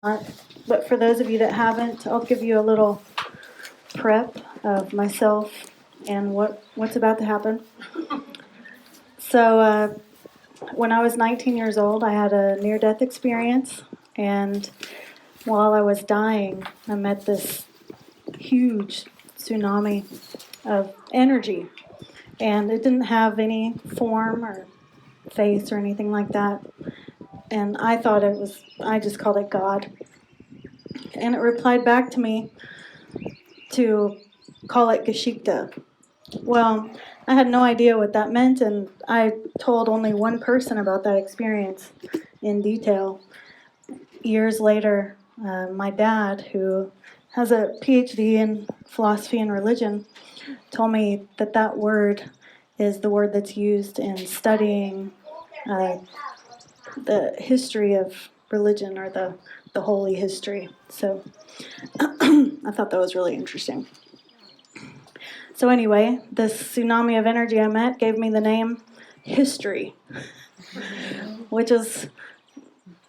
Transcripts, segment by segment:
not. But for those of you that haven't, I'll give you a little prep of myself and what's about to happen. So, when I was 19 years old, I had a near-death experience, and while I was dying, I met this huge tsunami of energy, and it didn't have any form or face or anything like that. And I just called it God. And it replied back to me to call it Geschichte. Well, I had no idea what that meant, and I told only one person about that experience in detail. Years later, my dad, who has a PhD in philosophy and religion, told me that that word is the word that's used in studying uh, the history of religion, or the holy history. So I thought that was really interesting. So anyway, this tsunami of energy I met gave me the name History, which is,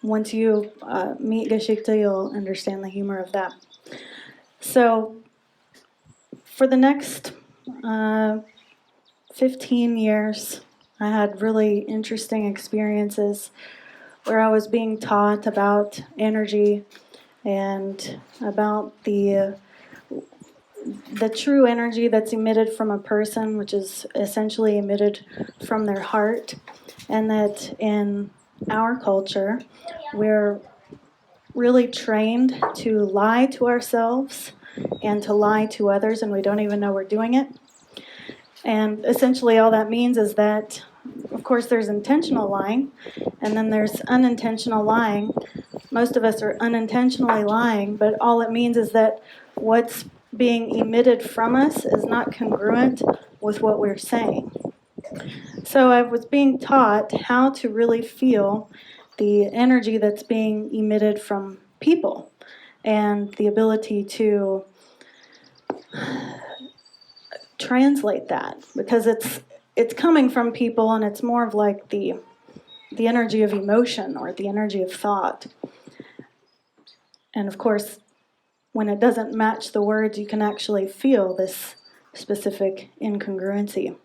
once you meet Geschichte, you'll understand the humor of that. So for the next 15 years, I had really interesting experiences where I was being taught about energy and about the true energy that's emitted from a person, which is essentially emitted from their heart, and that in our culture, we're really trained to lie to ourselves and to lie to others, and we don't even know we're doing it. And essentially all that means is that, of course, there's intentional lying, and then there's unintentional lying. Most of us are unintentionally lying, but all it means is that what's being emitted from us is not congruent with what we're saying. So I was being taught how to really feel the energy that's being emitted from people, and the ability to translate that, because it's coming from people, and it's more of like the energy of emotion or the energy of thought. And of course, when it doesn't match the words, you can actually feel this specific incongruency.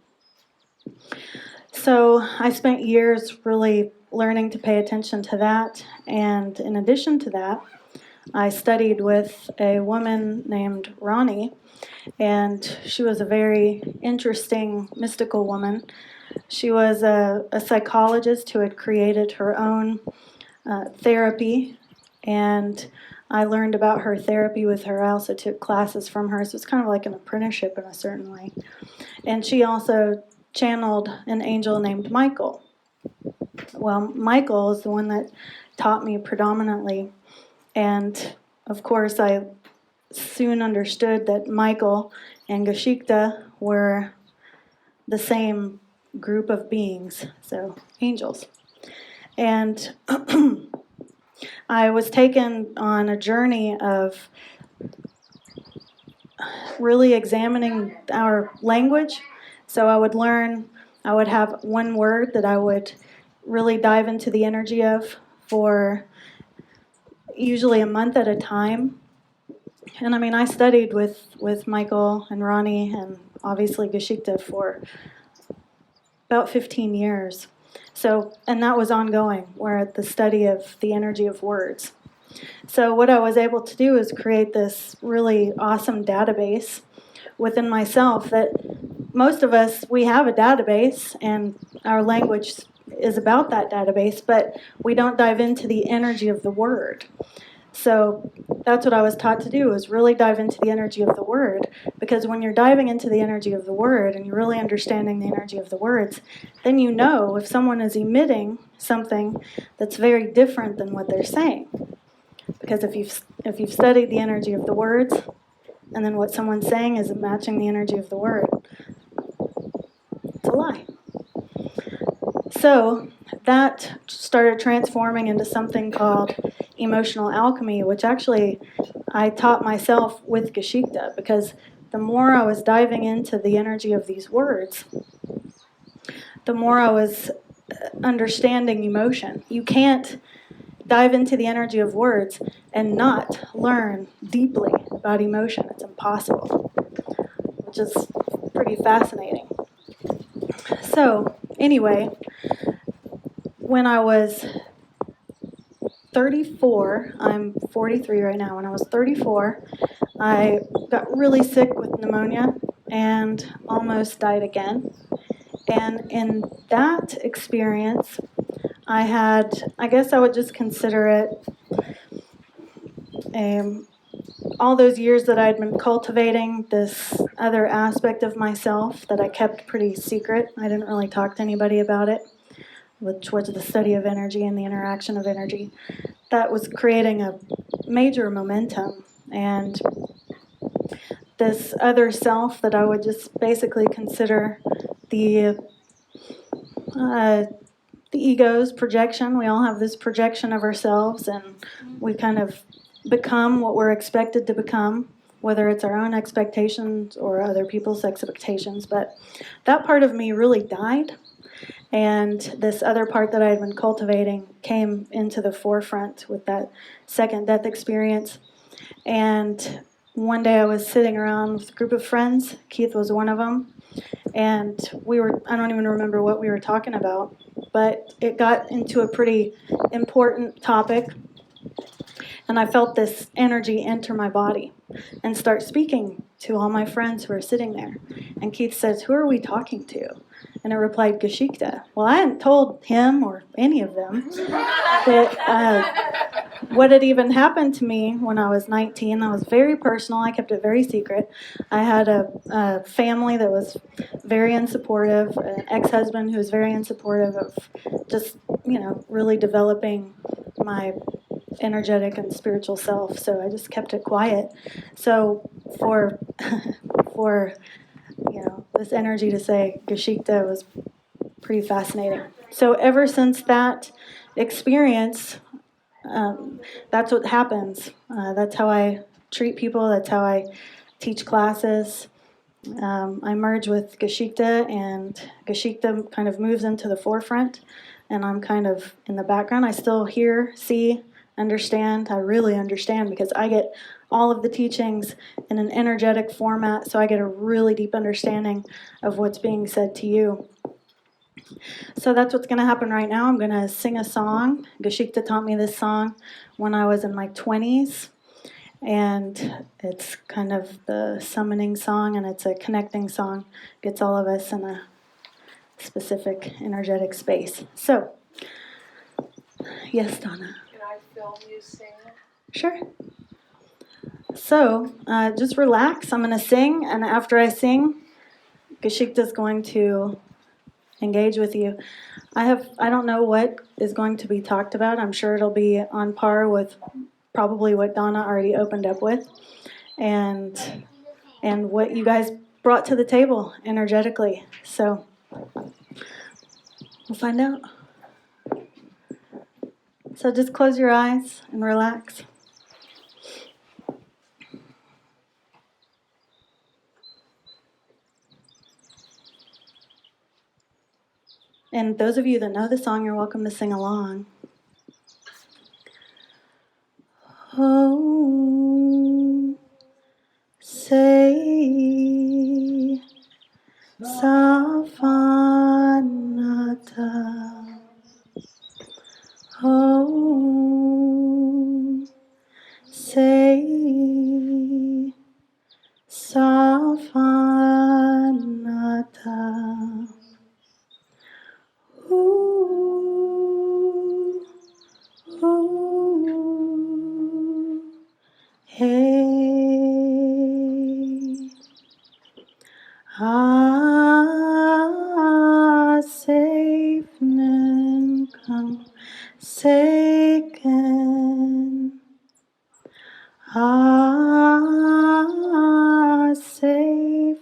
So I spent years really learning to pay attention to that, and in addition to that, I studied with a woman named Ronnie, and she was a very interesting, mystical woman. She was a psychologist who had created her own therapy, and I learned about her therapy with her. I also took classes from her, so it's kind of like an apprenticeship in a certain way. And she also channeled an angel named Michael. Well, Michael is the one that taught me predominantly, and of course I soon understood that Michael and Geschichte were the same group of beings, so angels. And I was taken on a journey of really examining our language. So I would have one word that I would really dive into the energy of for usually a month at a time. And I mean, I studied with Michael and Ronnie and obviously Geschichte for about 15 years. So, and that was ongoing, where the study of the energy of words. So what I was able to do is create this really awesome database within myself that most of us, we have a database, and our language is about that database, but we don't dive into the energy of the word. So that's what I was taught to do, is really dive into the energy of the word, because when you're diving into the energy of the word and you're really understanding the energy of the words, then you know if someone is emitting something that's very different than what they're saying. Because if you've studied the energy of the words, and then what someone's saying isn't matching the energy of the word, it's a lie. So that started transforming into something called emotional alchemy, which actually I taught myself with Geschichte, because the more I was diving into the energy of these words, the more I was understanding emotion. You can't dive into the energy of words and not learn deeply about emotion. It's impossible, which is pretty fascinating. So, anyway, when I was 34, I'm 43 right now. When I was 34, I got really sick with pneumonia and almost died again. And in that experience, I guess I would just consider it all those years that I'd been cultivating this other aspect of myself that I kept pretty secret. I didn't really talk to anybody about it, which was the study of energy and the interaction of energy. That was creating a major momentum. And this other self that I would just basically consider the ego's projection. We all have this projection of ourselves, and we kind of become what we're expected to become, whether it's our own expectations or other people's expectations. But that part of me really died, and this other part that I had been cultivating came into the forefront with that second death experience. And one day I was sitting around with a group of friends. Keith was one of them. And I don't even remember what we were talking about, but it got into a pretty important topic. And I felt this energy enter my body and start speaking to all my friends who were sitting there. And Keith says, "Who are we talking to?" And I replied, "Geschichte." Well, I hadn't told him or any of them that what had even happened to me when I was 19. That was very personal. I kept it very secret. I had a family that was very unsupportive, an ex-husband who was very unsupportive of just, really developing my energetic and spiritual self. So I just kept it quiet. So for this energy to say Geschichte was pretty fascinating. So ever since that experience, that's what happens. That's how I treat people. That's how I teach classes. I merge with Geschichte, and Geschichte kind of moves into the forefront, and I'm kind of in the background. I still hear, see, understand. I really understand because I get all of the teachings in an energetic format, so I get a really deep understanding of what's being said to you. So that's what's going to happen right now. I'm going to sing a song. Geschichte taught me this song when I was in my 20s. And it's kind of the summoning song, and it's a connecting song. Gets all of us in a specific energetic space. So, yes, Donna. Can I film you sing? Sure. So, just relax. I'm going to sing, and after I sing, Geschichte is going to engage with you. I don't know what is going to be talked about. I'm sure it'll be on par with probably what Donna already opened up with, and what you guys brought to the table energetically. So we'll find out. So just close your eyes and relax. And those of you that know the song, you're welcome to sing along. Oh, say Safanata. Oh, say Safanata. Ooh, ooh, hey, safe come, seiken. Safe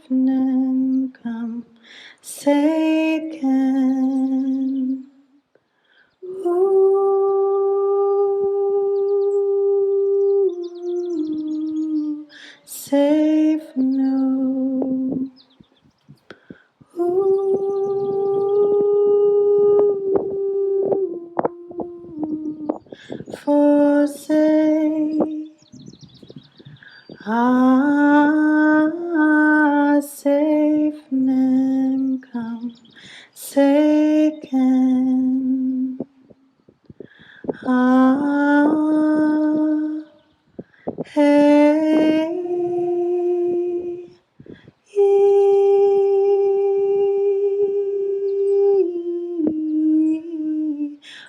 come, seiken. Ooh, safe no. Ooh, safe come seiken. Hey,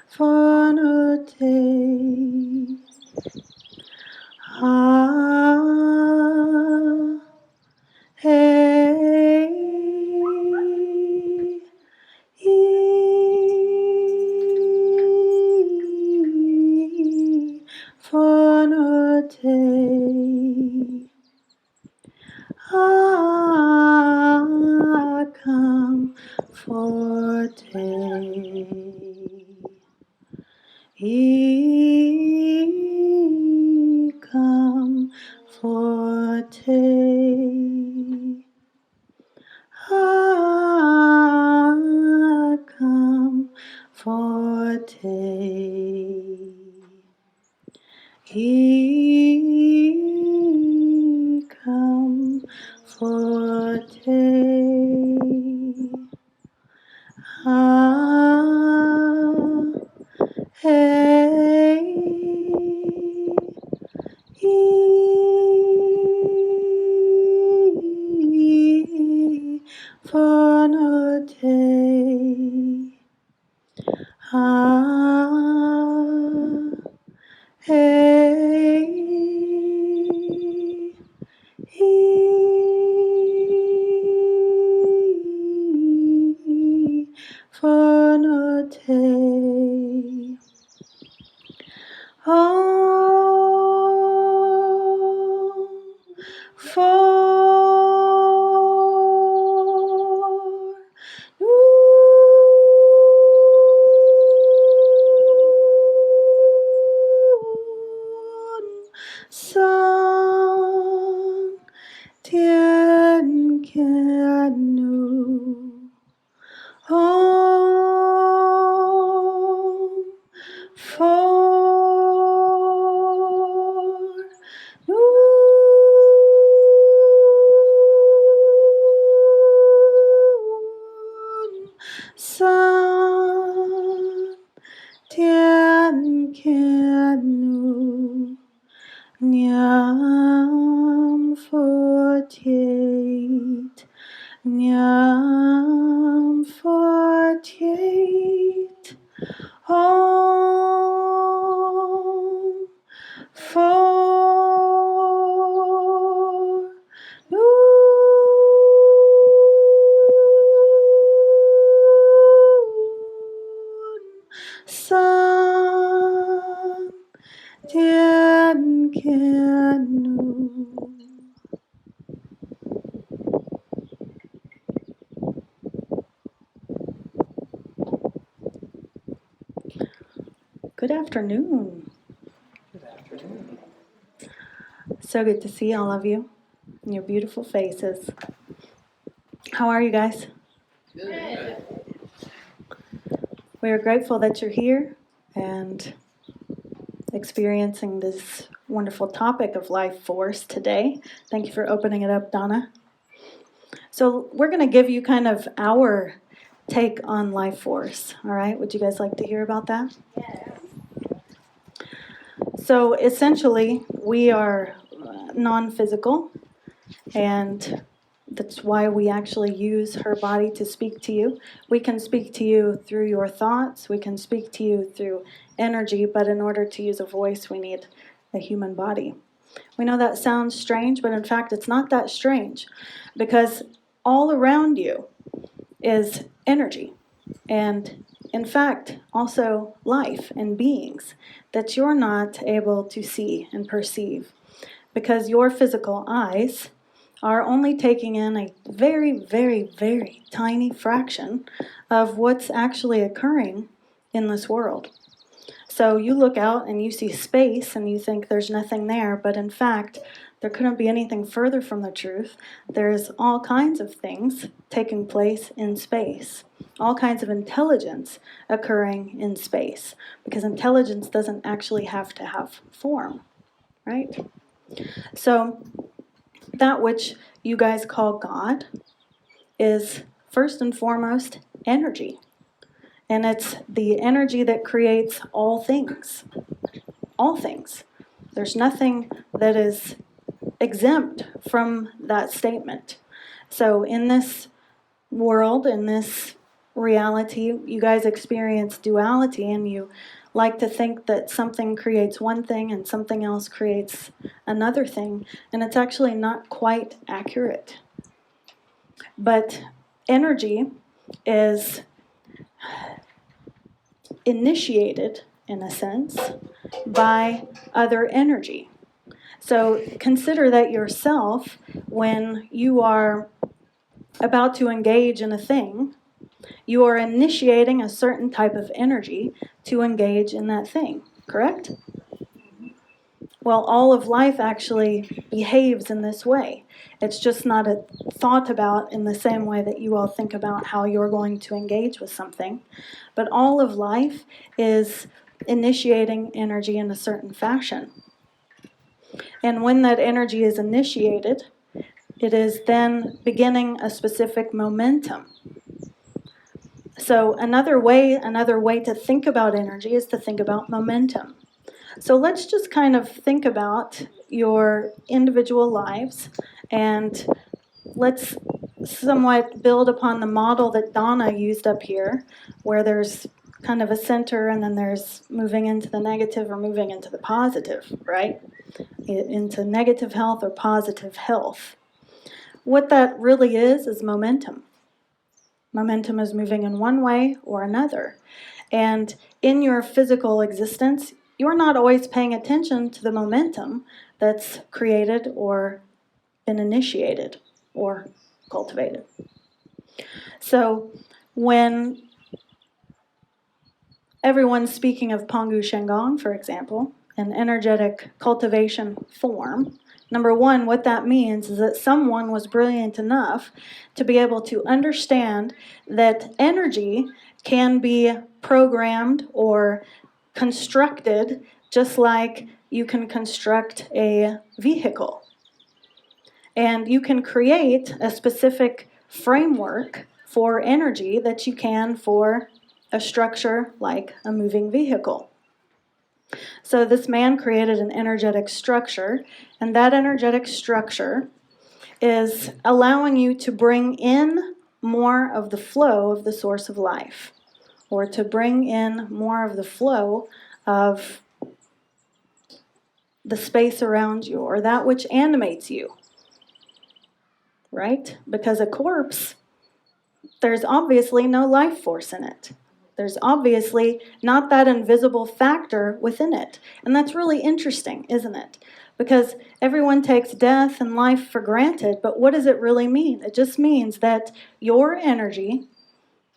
for no day. Hey, for no day. Come for day. He come for day. Come for day. He come for day. Hey, for no day. Hey, for no day. For San Tien Kianu Om for Noon San Tien Kianu Nyam 48 Nyam 48 Om for Noon San Tien Kianu. Good afternoon. Good afternoon. So good to see all of you and your beautiful faces. How are you guys? Good. We are grateful that you're here and experiencing this wonderful topic of life force today. Thank you for opening it up, Donna. So we're going to give you kind of our take on life force. All right, would you guys like to hear about that? Yes. So essentially, we are non-physical, and that's why we actually use her body to speak to you. We can speak to you through your thoughts, we can speak to you through energy, but in order to use a voice, we need a human body. We know that sounds strange, but in fact, it's not that strange, because all around you is energy. And in fact, also life and beings that you're not able to see and perceive because your physical eyes are only taking in a very, very, very tiny fraction of what's actually occurring in this world. So you look out and you see space and you think there's nothing there, but in fact, there couldn't be anything further from the truth. There's all kinds of things taking place in space, all kinds of intelligence occurring in space, because intelligence doesn't actually have to have form, right? So that which you guys call God is first and foremost energy. And it's the energy that creates all things. All things. There's nothing that is exempt from that statement. So in this world, in this reality, you guys experience duality, and you like to think that something creates one thing and something else creates another thing, and it's actually not quite accurate. But energy is initiated, in a sense, by other energy. So consider that yourself when you are about to engage in a thing, you are initiating a certain type of energy to engage in that thing, correct? Well, all of life actually behaves in this way. It's just not thought about in the same way that you all think about how you're going to engage with something. But all of life is initiating energy in a certain fashion. And when that energy is initiated, it is then beginning a specific momentum. So another way to think about energy is to think about momentum. So let's just kind of think about your individual lives, and let's somewhat build upon the model that Donna used up here, where there's kind of a center and then there's moving into the negative or moving into the positive, right? Into negative health or positive health. What that really is momentum. Momentum is moving in one way or another. And in your physical existence, you're not always paying attention to the momentum that's created or been initiated or cultivated. So when everyone's speaking of Pangu Shenggong, for example, an energetic cultivation form, number one, what that means is that someone was brilliant enough to be able to understand that energy can be programmed or constructed just like you can construct a vehicle. And you can create a specific framework for energy that you can for a structure like a moving vehicle. So this man created an energetic structure, and that energetic structure is allowing you to bring in more of the flow of the source of life, or to bring in more of the flow of the space around you, or that which animates you, right? Because a corpse, there's obviously no life force in it. There's obviously not that invisible factor within it. And that's really interesting, isn't it? Because everyone takes death and life for granted, but what does it really mean? It just means that your energy,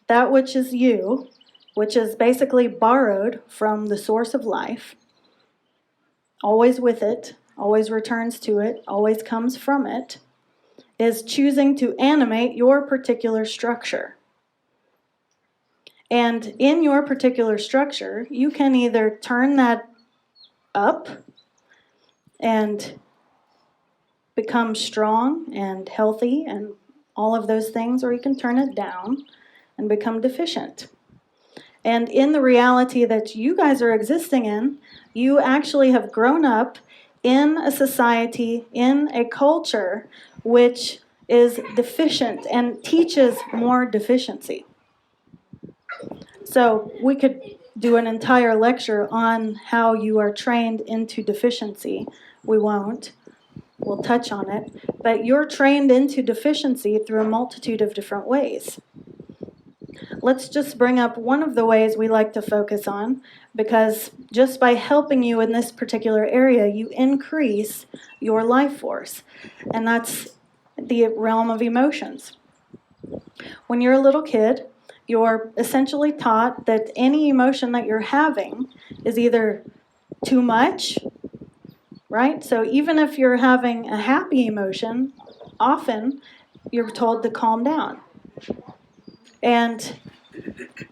that which is you, which is basically borrowed from the source of life, always with it, always returns to it, always comes from it, is choosing to animate your particular structure. And in your particular structure, you can either turn that up and become strong and healthy and all of those things, or you can turn it down and become deficient. And in the reality that you guys are existing in, you actually have grown up in a society, in a culture, which is deficient and teaches more deficiency. So we could do an entire lecture on how you are trained into deficiency. We won't. We'll touch on it. But you're trained into deficiency through a multitude of different ways. Let's just bring up one of the ways we like to focus on, because just by helping you in this particular area, you increase your life force. And that's the realm of emotions. When you're a little kid, you're essentially taught that any emotion that you're having is either too much, right? So even if you're having a happy emotion, often you're told to calm down. And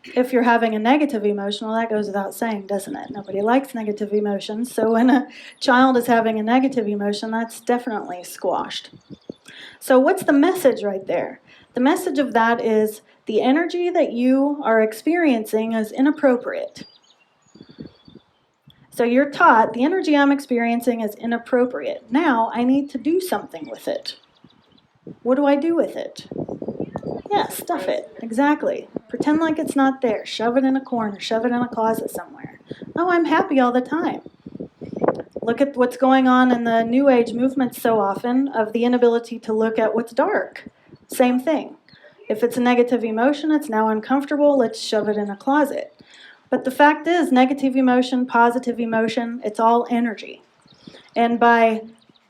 if you're having a negative emotion, well, that goes without saying, doesn't it? Nobody likes negative emotions. So when a child is having a negative emotion, that's definitely squashed. So what's the message right there? The message of that is the energy that you are experiencing is inappropriate. So you're taught the energy I'm experiencing is inappropriate. Now I need to do something with it. What do I do with it? Yeah, stuff it. Exactly. Pretend like it's not there. Shove it in a corner. Shove it in a closet somewhere. Oh, I'm happy all the time. Look at what's going on in the New Age movement so often of the inability to look at what's dark. Same thing. If it's a negative emotion, it's now uncomfortable, let's shove it in a closet. But the fact is, negative emotion, positive emotion, it's all energy. And by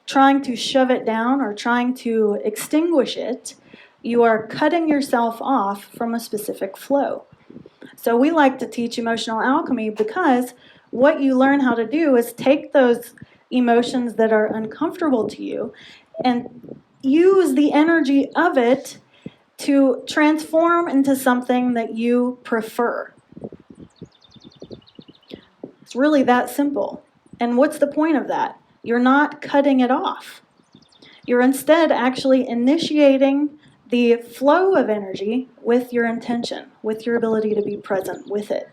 trying to shove it down or trying to extinguish it, you are cutting yourself off from a specific flow. So we like to teach emotional alchemy because what you learn how to do is take those emotions that are uncomfortable to you and use the energy of it to transform into something that you prefer. It's really that simple. And what's the point of that? You're not cutting it off. You're instead actually initiating the flow of energy with your intention, with your ability to be present with it.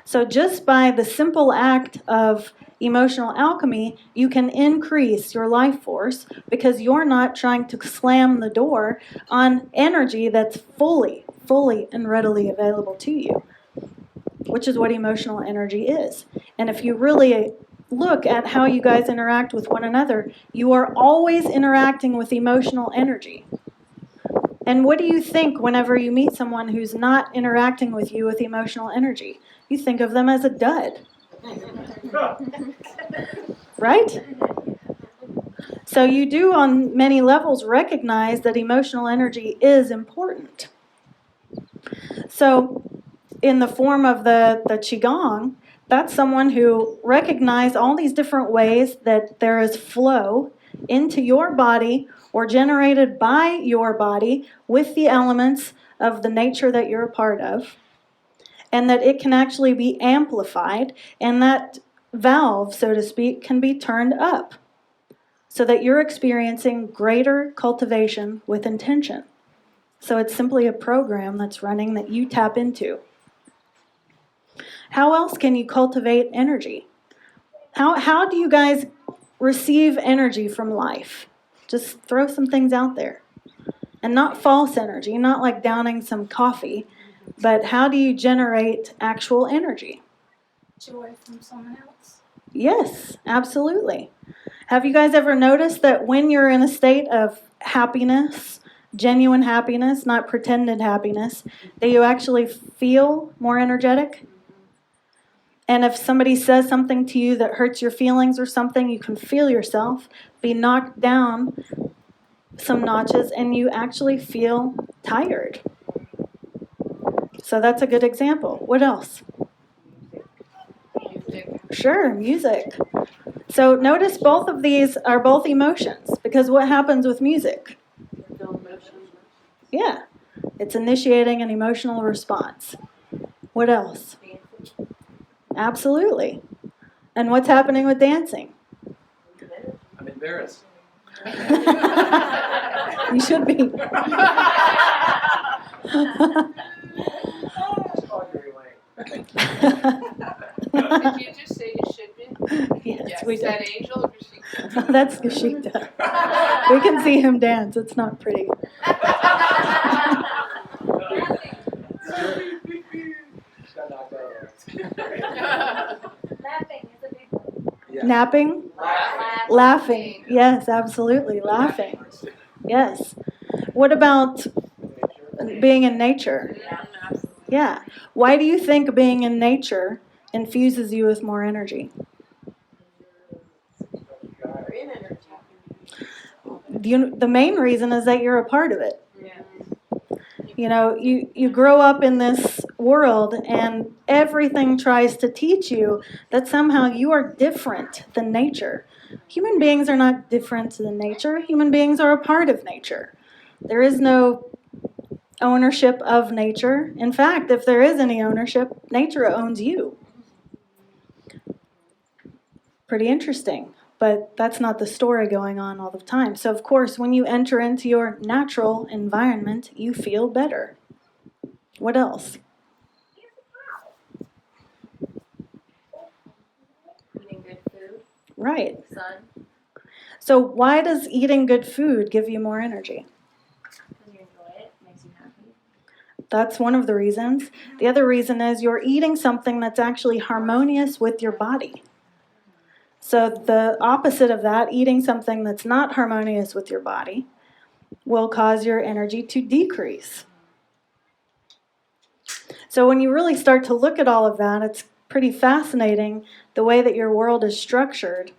So just by the simple act of emotional alchemy, you can increase your life force because you're not trying to slam the door on energy that's fully and readily available to you, which is what emotional energy is. And if you really look at how you guys interact with one another, you are always interacting with emotional energy. And what do you think whenever you meet someone who's not interacting with you with emotional energy? You think of them as a dud. Right? So you do on many levels recognize that emotional energy is important. So in the form of the Qigong, that's someone who recognized all these different ways that there is flow into your body or generated by your body with the elements of the nature that you're a part of, and that it can actually be amplified, and that valve, so to speak, can be turned up so that you're experiencing greater cultivation with intention. So it's simply a program that's running that you tap into. How else can you cultivate energy? How do you guys receive energy from life? Just throw some things out there. And not false energy, not like downing some coffee, but how do you generate actual energy? Joy from someone else. Yes, absolutely. Have you guys ever noticed that when you're in a state of happiness, genuine happiness, not pretended happiness, that you actually feel more energetic? And if somebody says something to you that hurts your feelings or something, you can feel yourself be knocked down some notches and you actually feel tired. So that's a good example. What else? Music. Sure, music. So notice both of these are both emotions, because what happens with music? Feel emotion. Yeah, it's initiating an emotional response. What else? Absolutely. And what's happening with dancing? I'm embarrassed. You should be. Did you just say you should be? Yes, we Is did. that Angel-Geschichte? That's Geschichte. We can see him dance. It's not pretty. Laughing is a big one. Yeah. Napping? Laughing. Yes, absolutely. Laughing. Yes. What about being in nature? Yeah. Why do you think being in nature infuses you with more energy? The main reason is that you're a part of it. You know, you grow up in this world and everything tries to teach you that somehow you are different than nature. Human beings are not different than nature. Human beings are a part of nature. There is no ownership of nature. In fact, if there is any ownership, nature owns you. Pretty interesting, but that's not the story going on all the time. So, of course, when you enter into your natural environment, you feel better. What else? Eating good food, Right. sun, So, why does eating good food give you more energy? because you enjoy it, makes you happy. That's one of the reasons. The other reason is you're eating something that's actually harmonious with your body. So the opposite of that, eating something that's not harmonious with your body, will cause your energy to decrease. So when you really start to look at all of that, it's pretty fascinating the way that your world is structured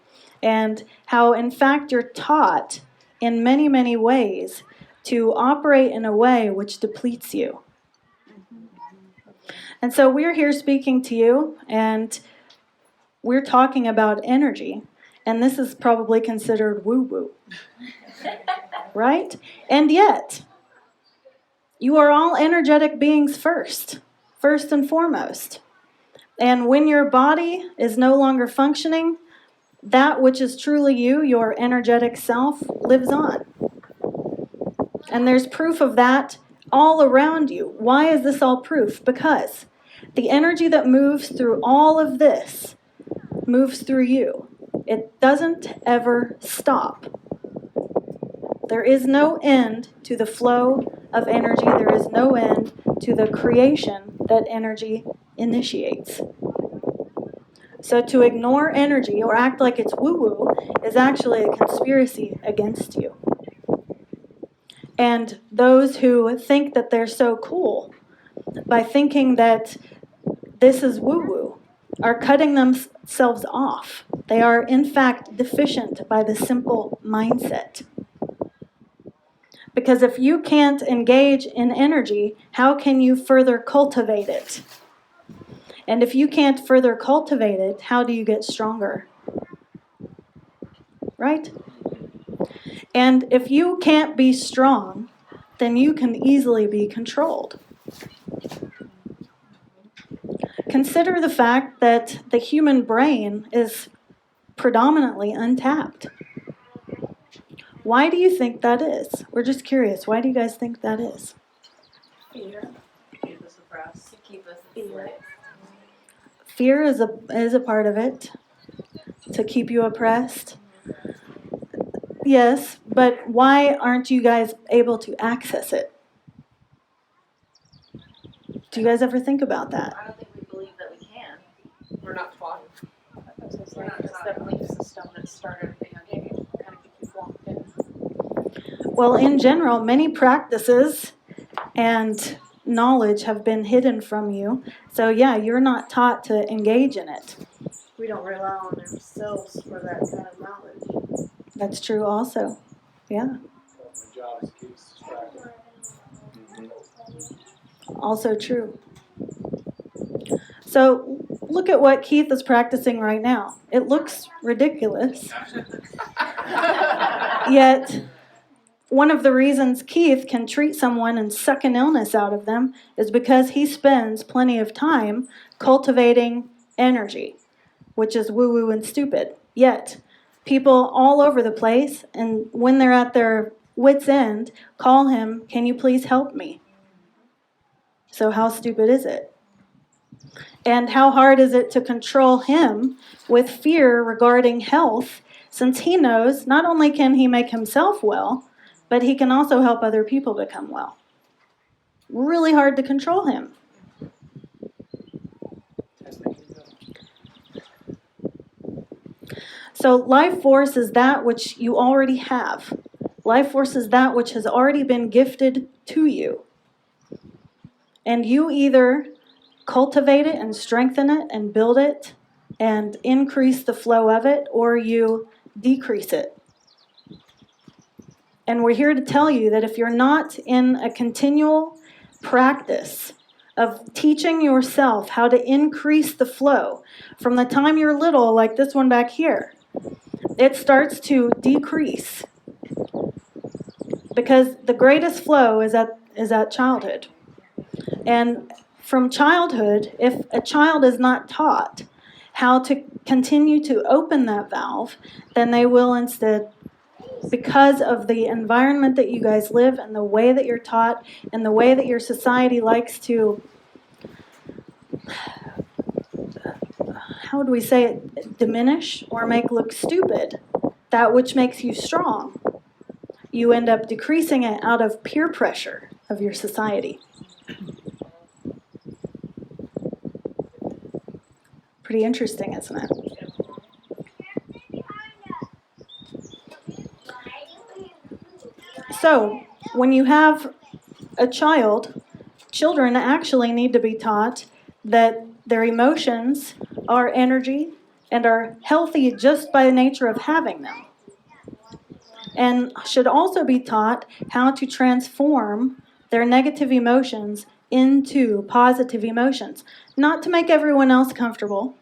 and how, in fact, you're taught in many, many ways to operate in a way which depletes you. And so we're here speaking to you, and we're talking about energy, and this is probably considered woo-woo, right? And yet, you are all energetic beings first and foremost. And when your body is no longer functioning, that which is truly you, your energetic self, lives on. And there's proof of that all around you. Why is this all proof? Because the energy that moves through all of this moves through you. It doesn't ever stop. There is no end to the flow of energy. There is no end to the creation that energy initiates. So to ignore energy or act like it's woo-woo is actually a conspiracy against you. And those who think that they're so cool by thinking that this is woo-woo are cutting themselves off. They are, in fact, deficient by the simple mindset. Because if you can't engage in energy, how can you further cultivate it? And if you can't further cultivate it, how do you get stronger? Right? And if you can't be strong, then you can easily be controlled. Consider the fact that the human brain is predominantly untapped. Why do you think that is? We're just curious. Why do you guys think that is? Fear. Keep us suppressed. To keep us enslaved. Fear is a part of it, to keep you oppressed. Yes, but why aren't you guys able to access it? Do you guys ever think about that? I don't think we believe that we can. We're not taught. It's We're not taught that belief system that started everything on game. Kind of keep you locked in. Well, in general, many practices and knowledge have been hidden from you. So yeah, you're not taught to engage in it. We don't rely on ourselves for that kind of knowledge. That's true also. Yeah. My job is to keep us distracted. Also true. So look at what Keith is practicing right now. It looks ridiculous. Yet, one of the reasons Keith can treat someone and suck an illness out of them is because he spends plenty of time cultivating energy, which is woo-woo and stupid. Yet, people all over the place, and when they're at their wits' end, call him, "Can you please help me?" So how stupid is it? And how hard is it to control him with fear regarding health, since he knows not only can he make himself well, but he can also help other people become well. Really hard to control him. So life force is that which you already have. Life force is that which has already been gifted to you. And you either cultivate it and strengthen it and build it and increase the flow of it, or you decrease it. And we're here to tell you that if you're not in a continual practice of teaching yourself how to increase the flow from the time you're little, like this one back here, it starts to decrease. Because the greatest flow is is at childhood. And from childhood, if a child is not taught how to continue to open that valve, then they will instead, because of the environment that you guys live and the way that you're taught and the way that your society likes to, how would we say it, diminish or make look stupid that which makes you strong. You end up decreasing it out of peer pressure of your society. Pretty interesting, isn't it? So, when you have a child, children actually need to be taught that their emotions are energy and are healthy just by the nature of having them. And should also be taught how to transform their negative emotions into positive emotions. Not to make everyone else comfortable,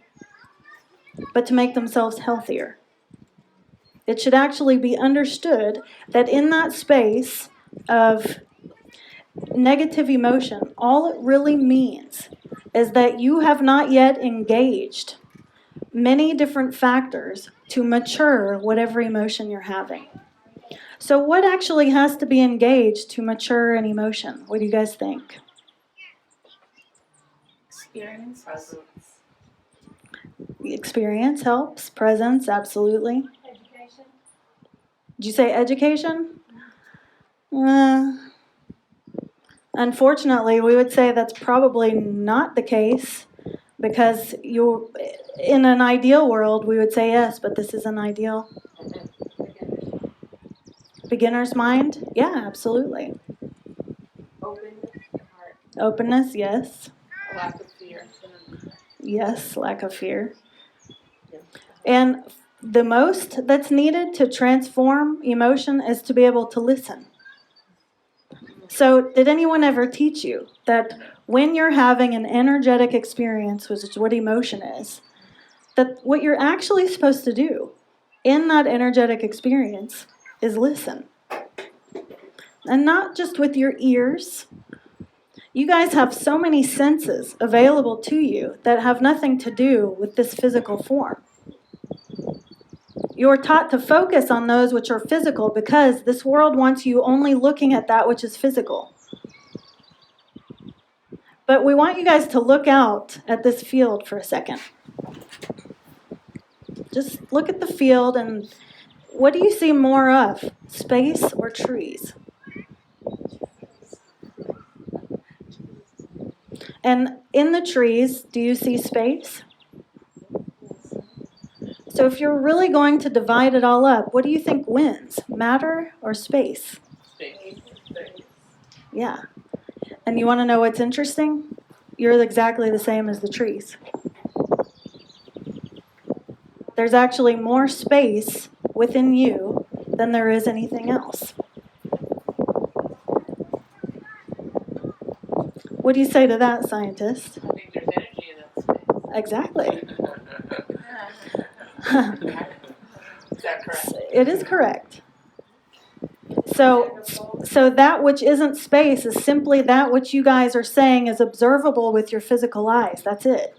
but to make themselves healthier. It should actually be understood that in that space of negative emotion, all it really means is that you have not yet engaged many different factors to mature whatever emotion you're having. So what actually has to be engaged to mature an emotion? What do you guys think? Experience. Presence. Experience helps. Presence, absolutely. Education. Did you say education? Unfortunately, we would say that's probably not the case because you're in an ideal world, we would say yes, but this isn't ideal. Beginner's mind? Yeah, absolutely. Openness. Heart. Openness, yes. Lack of fear. Yes, lack of fear. And the most that's needed to transform emotion is to be able to listen. So, did anyone ever teach you that when you're having an energetic experience, which is what emotion is, that what you're actually supposed to do in that energetic experience is listen? And not just with your ears. You guys have so many senses available to you that have nothing to do with this physical form. You're taught to focus on those which are physical because this world wants you only looking at that which is physical. But we want you guys to look out at this field for a second. Just look at the field and what do you see more of? Space or trees? And in the trees, do you see space? So if you're really going to divide it all up, what do you think wins? Matter or space? Space. Yeah. And you want to know what's interesting? You're exactly the same as the trees. There's actually more space within you than there is anything else. What do you say to that, scientist? I think there's energy in that space. Exactly. Is that correct? It is correct. So that which isn't space is simply that which you guys are saying is observable with your physical eyes. That's it.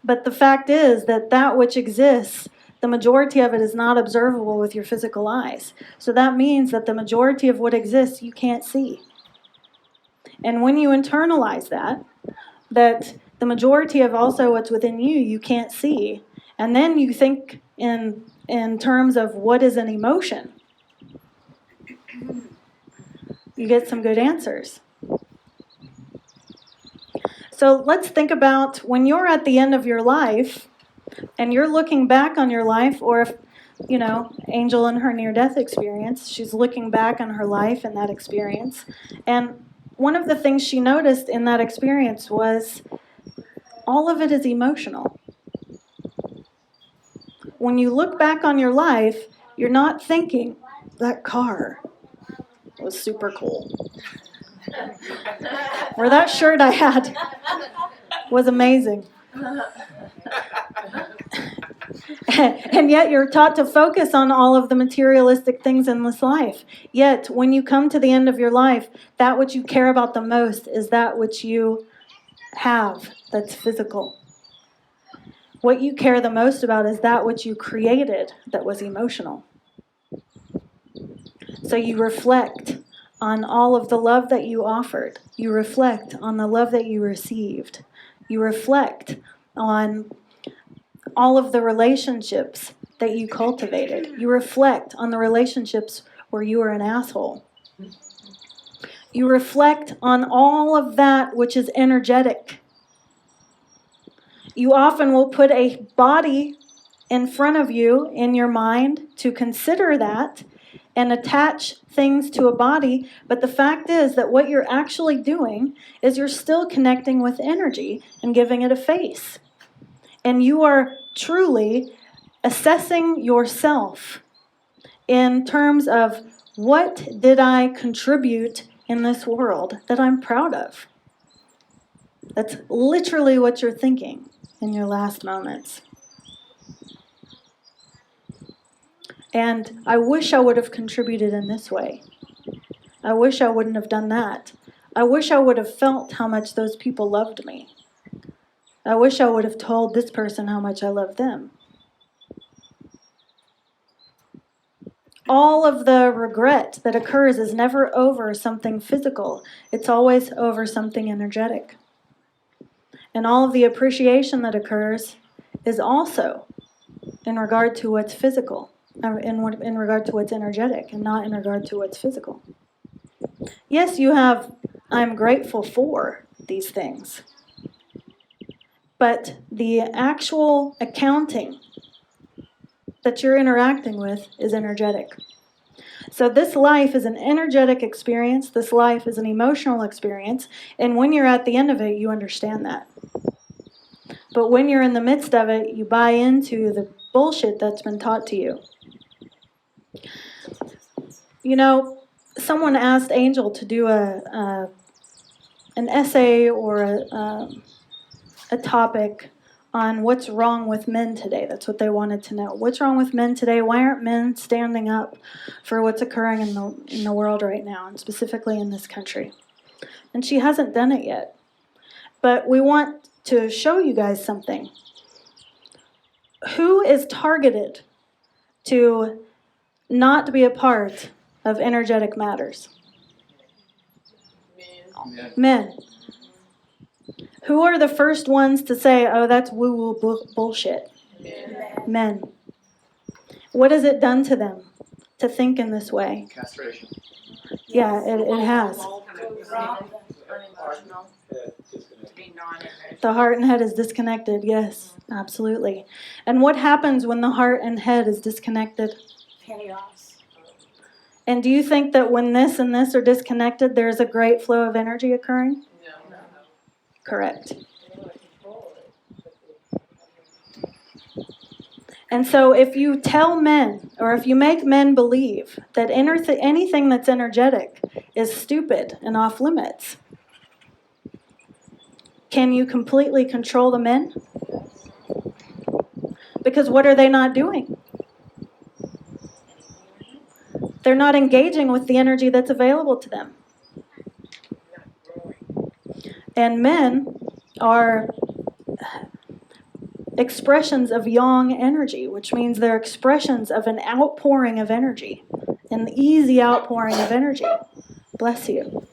But the fact is that that which exists, the majority of it is not observable with your physical eyes. So that means that the majority of what exists you can't see. And when you internalize that the majority of also what's within you, you can't see. And then you think in terms of what is an emotion. You get some good answers. So let's think about when you're at the end of your life and you're looking back on your life, or if, Angel in her near-death experience, she's looking back on her life and that experience. And one of the things she noticed in that experience was all of it is emotional. When you look back on your life, you're not thinking, that car was super cool. Or that shirt I had was amazing. And yet you're taught to focus on all of the materialistic things in this life. Yet when you come to the end of your life, that which you care about the most is that which you have that's physical. What you care the most about is that which you created that was emotional. So you reflect on all of the love that you offered. You reflect on the love that you received. You reflect on all of the relationships that you cultivated. You reflect on the relationships where you were an asshole. You reflect on all of that which is energetic. You often will put a body in front of you in your mind to consider that and attach things to a body, but the fact is that what you're actually doing is you're still connecting with energy and giving it a face. And you are truly assessing yourself in terms of what did I contribute in this world that I'm proud of. That's literally what you're thinking in your last moments. And I wish I would have contributed in this way. I wish I wouldn't have done that. I wish I would have felt how much those people loved me. I wish I would have told this person how much I love them. All of the regret that occurs is never over something physical. It's always over something energetic. And all of the appreciation that occurs is also in regard to what's physical, in regard to what's energetic, and not in regard to what's physical. Yes, you have, I'm grateful for these things. But the actual accounting that you're interacting with is energetic. So this life is an energetic experience. This life is an emotional experience. And when you're at the end of it, you understand that. But when you're in the midst of it, you buy into the bullshit that's been taught to you. You know, someone asked Angel to do an essay or a topic on what's wrong with men today. That's what they wanted to know. What's wrong with men today? Why aren't men standing up for what's occurring in the world right now, and specifically in this country? And she hasn't done it yet. But we want to show you guys something. Who is targeted to not be a part of energetic matters? Men. Who are the first ones to say, oh, that's woo-woo bullshit? Men. What has it done to them to think in this way? Castration. Yeah, it has. The heart and head is disconnected, yes, absolutely. And what happens when the heart and head is disconnected? Chaos. And do you think that when this and this are disconnected, there's a great flow of energy occurring? No. Correct. And so if you tell men, or if you make men believe that anything that's energetic is stupid and off limits, can you completely control the men? Because what are they not doing? They're not engaging with the energy that's available to them. And men are expressions of yang energy, which means they're expressions of an outpouring of energy, an easy outpouring of energy. Bless you.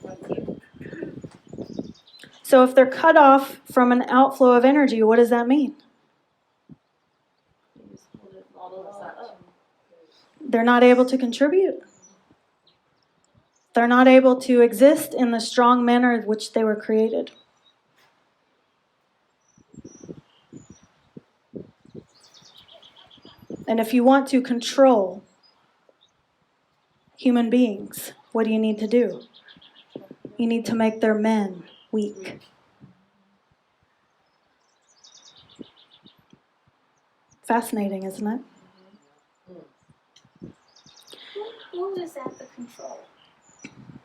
So if they're cut off from an outflow of energy, what does that mean? They're not able to contribute. They're not able to exist in the strong manner in which they were created. And if you want to control human beings, what do you need to do? You need to make their men weak. Fascinating, isn't it? Who is at the control?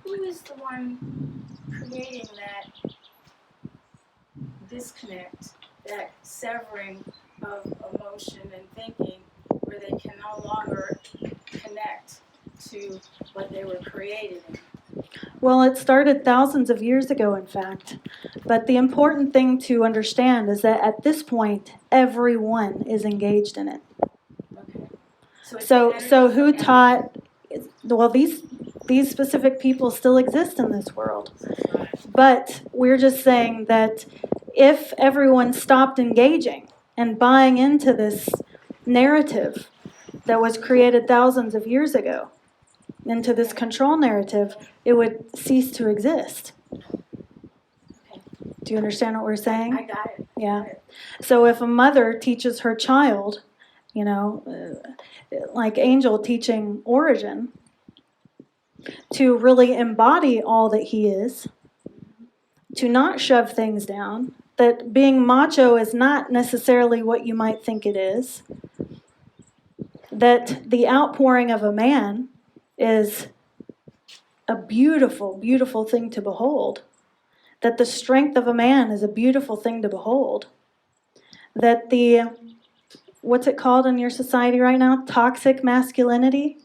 Who is the one creating that disconnect that severing of emotion and thinking where they can no longer connect to what they were created in. Well, it started thousands of years ago, in fact. But the important thing to understand is that at this point, everyone is engaged in it. Okay. It's So energy who from every- taught? Well, these specific people still exist in this world. But we're just saying that if everyone stopped engaging and buying into this narrative that was created thousands of years ago, into this control narrative, it would cease to exist. Okay. Do you understand what we're saying? I got it. Yeah. Got it. So if a mother teaches her child, like Angel teaching Origin, to really embody all that he is, to not shove things down, that being macho is not necessarily what you might think it is, that the outpouring of a man is a beautiful, beautiful thing to behold, that the strength of a man is a beautiful thing to behold, that the, what's it called in your society right now? Toxic masculinity?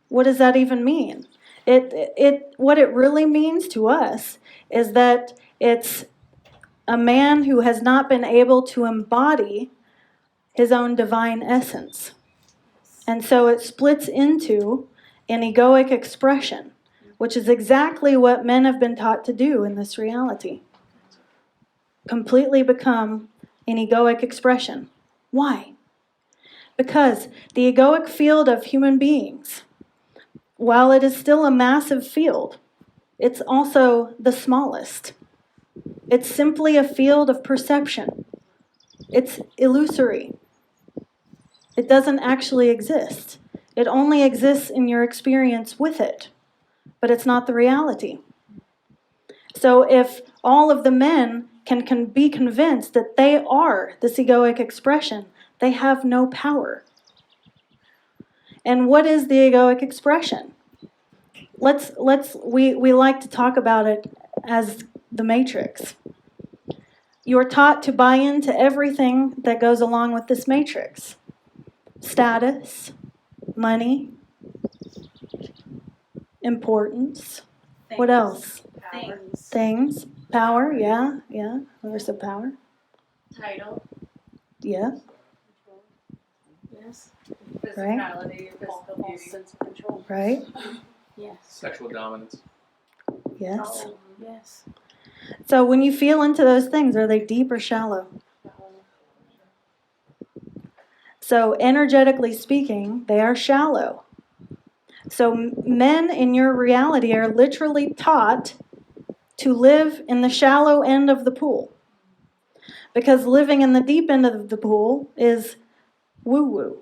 What does that even mean? What it really means to us is that it's a man who has not been able to embody his own divine essence. And so it splits into an egoic expression, which is exactly what men have been taught to do in this reality. Completely become an egoic expression. Why? Because the egoic field of human beings, while it is still a massive field, it's also the smallest. It's simply a field of perception. It's illusory. It doesn't actually exist. It only exists in your experience with it, but it's not the reality. So if all of the men can be convinced that they are this egoic expression, they have no power. And what is the egoic expression? We like to talk about it as the matrix. You're taught to buy into everything that goes along with this matrix. Status, money, importance. What else? Things. Things, power, yeah. There's a power. Title, Yeah, Yes. physicality, your False physical beauty. sense of control. right? Yes. Sexual dominance. Yes. Oh, yes. So when you feel into those things, are they deep or shallow? So energetically speaking, they are shallow. So men in your reality are literally taught to live in the shallow end of the pool. Because living in the deep end of the pool is woo-woo.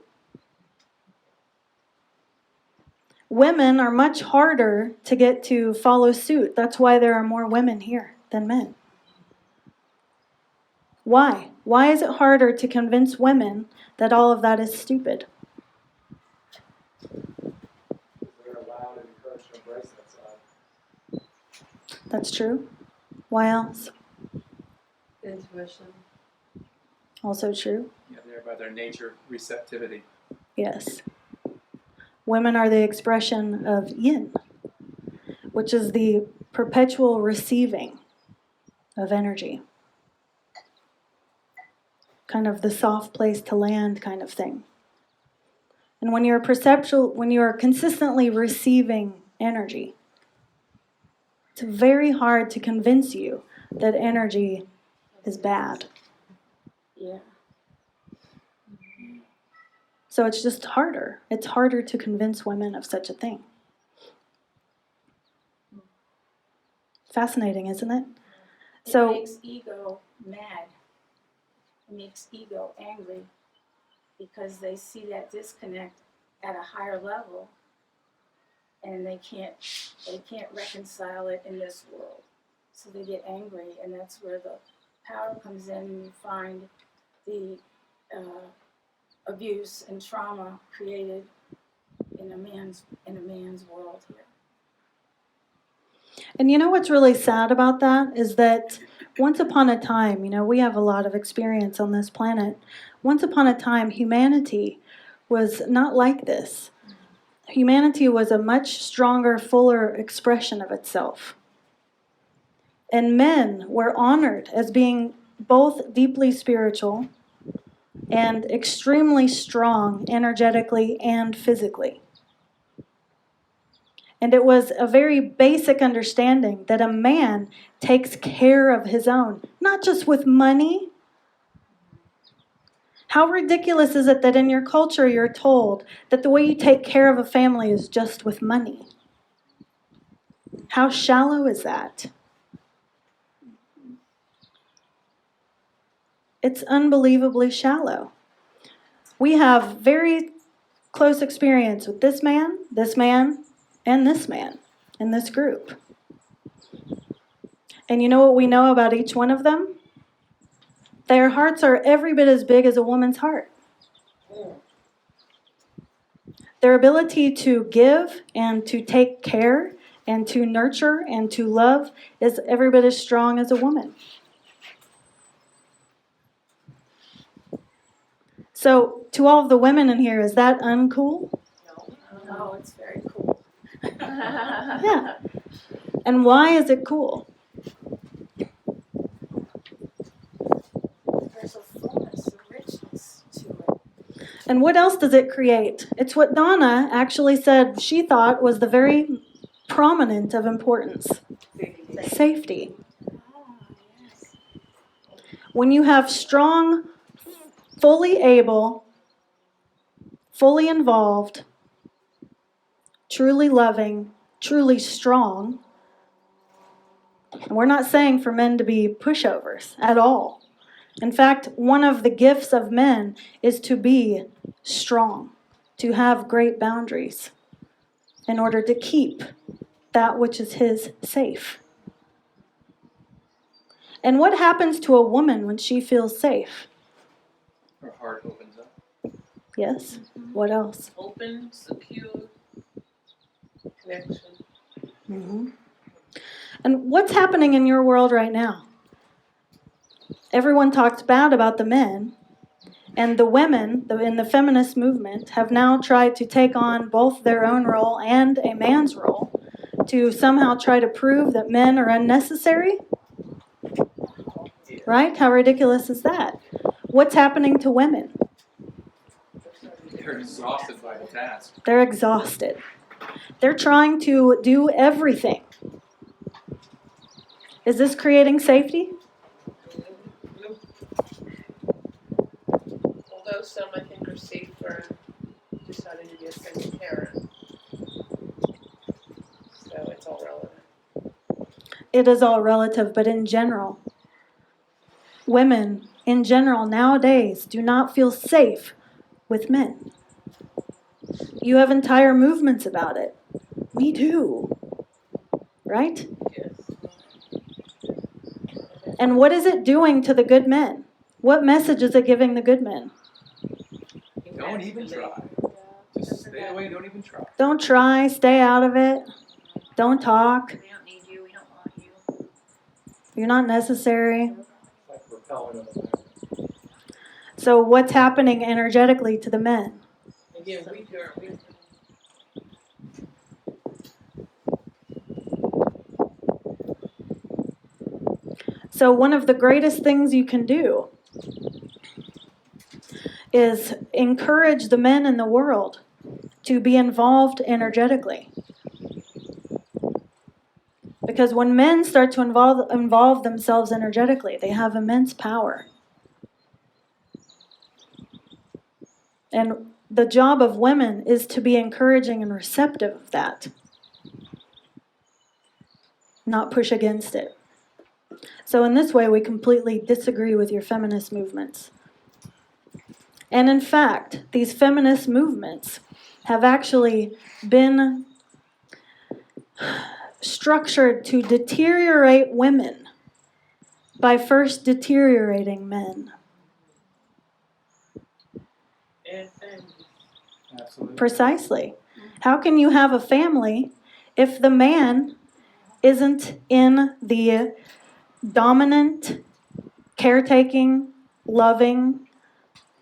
Women are much harder to get to follow suit. That's why there are more women here than men. Why? Why is it harder to convince women that all of that is stupid? They're allowed and encouraged to embrace that side. That's true. Why else? Intuition. Also true. Yeah, they're by their nature receptivity. Yes. Women are the expression of yin, which is the perpetual receiving of energy. Kind of the soft place to land kind of thing. And when you're consistently receiving energy, it's very hard to convince you that energy is bad. Yeah. So it's just harder. It's harder to convince women of such a thing. Fascinating, isn't it? It makes ego mad. It makes ego angry because they see that disconnect at a higher level and they can't reconcile it in this world. So they get angry, and that's where the power comes in, and you find the abuse and trauma created in a man's world here. And you know what's really sad about that is that once upon a time, we have a lot of experience on this planet. Once upon a time, humanity was not like this. Humanity was a much stronger, fuller expression of itself. And men were honored as being both deeply spiritual and extremely strong energetically and physically. And it was a very basic understanding that a man takes care of his own, not just with money. How ridiculous is it that in your culture you're told that the way you take care of a family is just with money? How shallow is that? It's unbelievably shallow. We have very close experience with this man, and this man in this group. And you know what we know about each one of them? Their hearts are every bit as big as a woman's heart. Their ability to give and to take care and to nurture and to love is every bit as strong as a woman. So, to all of the women in here, is that uncool? No, it's very cool. Yeah. And why is it cool? There's a fullness, a richness to it. And what else does it create? It's what Donna actually said she thought was the very prominent of importance. Safety. Yes. When you have strong, fully able, fully involved, truly loving, truly strong, and we're not saying for men to be pushovers at all. In fact, one of the gifts of men is to be strong, to have great boundaries in order to keep that which is his safe. And what happens to a woman when she feels safe? Her heart opens up. Yes? What else? Open, secure, connection. Mm-hmm. And what's happening in your world right now? Everyone talks bad about the men, and the women in the feminist movement have now tried to take on both their own role and a man's role to somehow try to prove that men are unnecessary. Right? How ridiculous is that? What's happening to women? They're exhausted by the task. They're exhausted. They're trying to do everything. Is this creating safety? Although some I think are safer deciding to be a single parent. So it's all relative. It is all relative, but in general, women in general nowadays do not feel safe with men. You have entire movements about it. Me too. Right? Yes. And what is it doing to the good men? What message is it giving the good men? Don't even try. Just stay away, don't even try. Don't try, stay out of it. Don't talk. We don't need you. We don't want you. You're not necessary. Like repelling of the magnet. So what's happening energetically to the men? Again, weaker. So one of the greatest things you can do is encourage the men in the world to be involved energetically. Because when men start to involve themselves energetically, they have immense power. And the job of women is to be encouraging and receptive of that, not push against it. So in this way, we completely disagree with your feminist movements. And in fact, these feminist movements have actually been structured to deteriorate women by first deteriorating men. And families. Absolutely. Precisely. How can you have a family if the man isn't in the dominant, caretaking, loving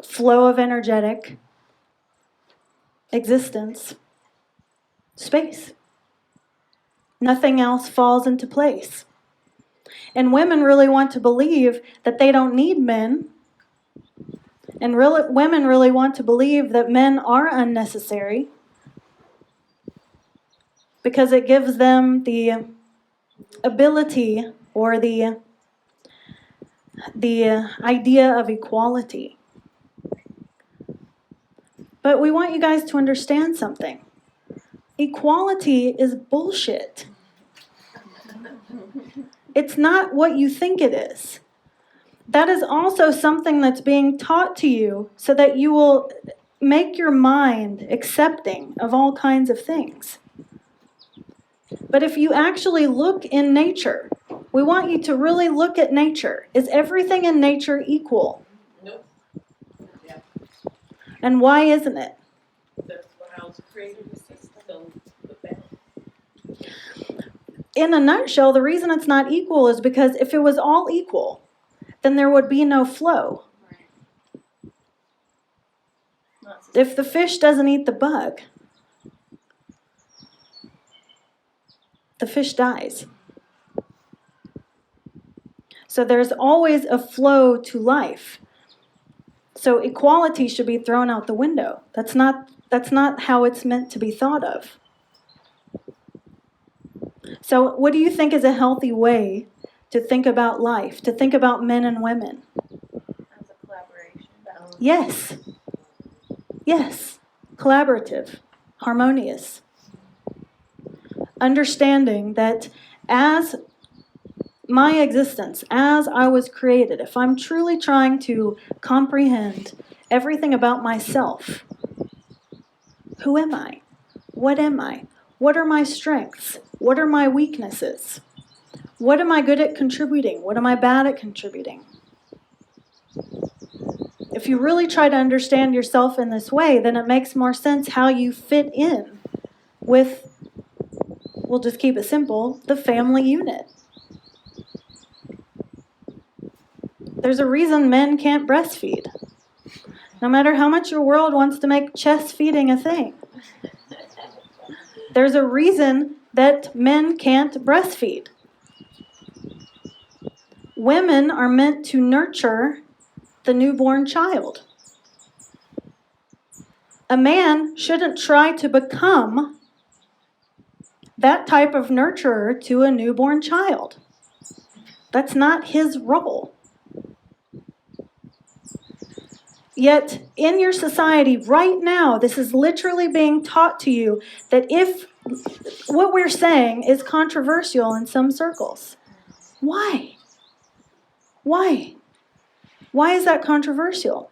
flow of energetic existence space. Nothing else falls into place. And women really want to believe that they don't need men. And women really want to believe that men are unnecessary because it gives them the ability or the idea of equality. But we want you guys to understand something. Equality is bullshit. It's not what you think it is. That is also something that's being taught to you so that you will make your mind accepting of all kinds of things. But if you actually look in nature, we want you to really look at nature. Is everything in nature equal? Nope. Yeah, And why isn't it? that's what I was created the system, the balance. In a nutshell, the reason it's not equal is because if it was all equal, then there would be no flow. If the fish doesn't eat the bug, the fish dies. So there's always a flow to life. So equality should be thrown out the window. That's not how it's meant to be thought of. So what do you think is a healthy way to think about life, to think about men and women? As a collaboration. Yes. Yes. Collaborative. Harmonious. Understanding that as my existence, as I was created, if I'm truly trying to comprehend everything about myself, who am I? What am I? What are my strengths? What are my weaknesses? What am I good at contributing? What am I bad at contributing? If you really try to understand yourself in this way, then it makes more sense how you fit in with, we'll just keep it simple, the family unit. There's a reason men can't breastfeed. No matter how much your world wants to make chest feeding a thing. There's a reason that men can't breastfeed. Women are meant to nurture the newborn child. A man shouldn't try to become that type of nurturer to a newborn child. That's not his role. Yet, in your society right now, this is literally being taught to you that if what we're saying is controversial in some circles. Why? Why? Why is that controversial?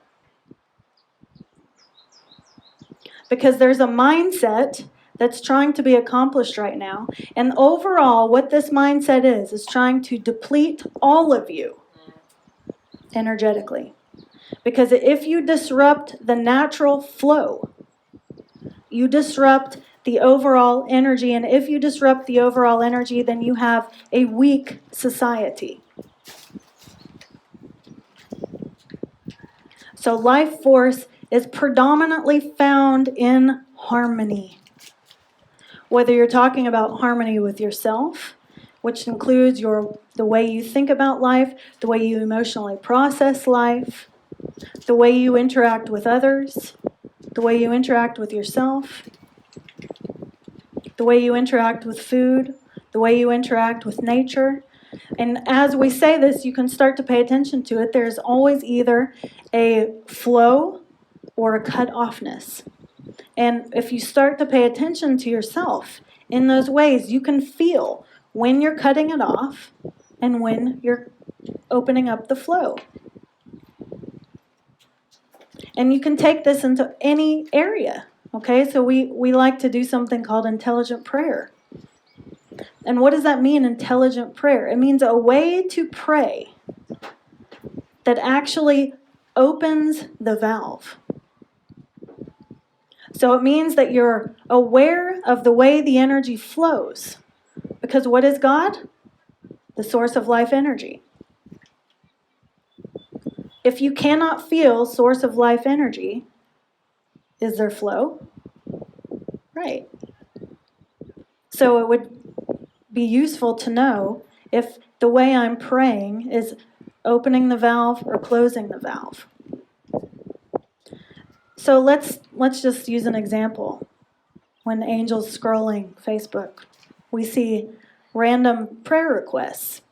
Because there's a mindset that's trying to be accomplished right now. And overall, what this mindset is trying to deplete all of you energetically. Because if you disrupt the natural flow, you disrupt the overall energy. And if you disrupt the overall energy, then you have a weak society. So life force is predominantly found in harmony. Whether you're talking about harmony with yourself, which includes the way you think about life, the way you emotionally process life, the way you interact with others, the way you interact with yourself, the way you interact with food, the way you interact with nature. And as we say this, you can start to pay attention to it. There's always either a flow or a cut-offness. And if you start to pay attention to yourself in those ways, you can feel when you're cutting it off and when you're opening up the flow. And you can take this into any area. Okay, so we like to do something called intelligent prayer. And what does that mean, intelligent prayer? It means a way to pray that actually opens the valve. So it means that you're aware of the way the energy flows, Because what is God? The source of life energy. If you cannot feel source of life energy, is there flow? Right. So it would be useful to know if the way I'm praying is opening the valve or closing the valve. So let's just use an example. When Angel's scrolling Facebook, we see random prayer requests.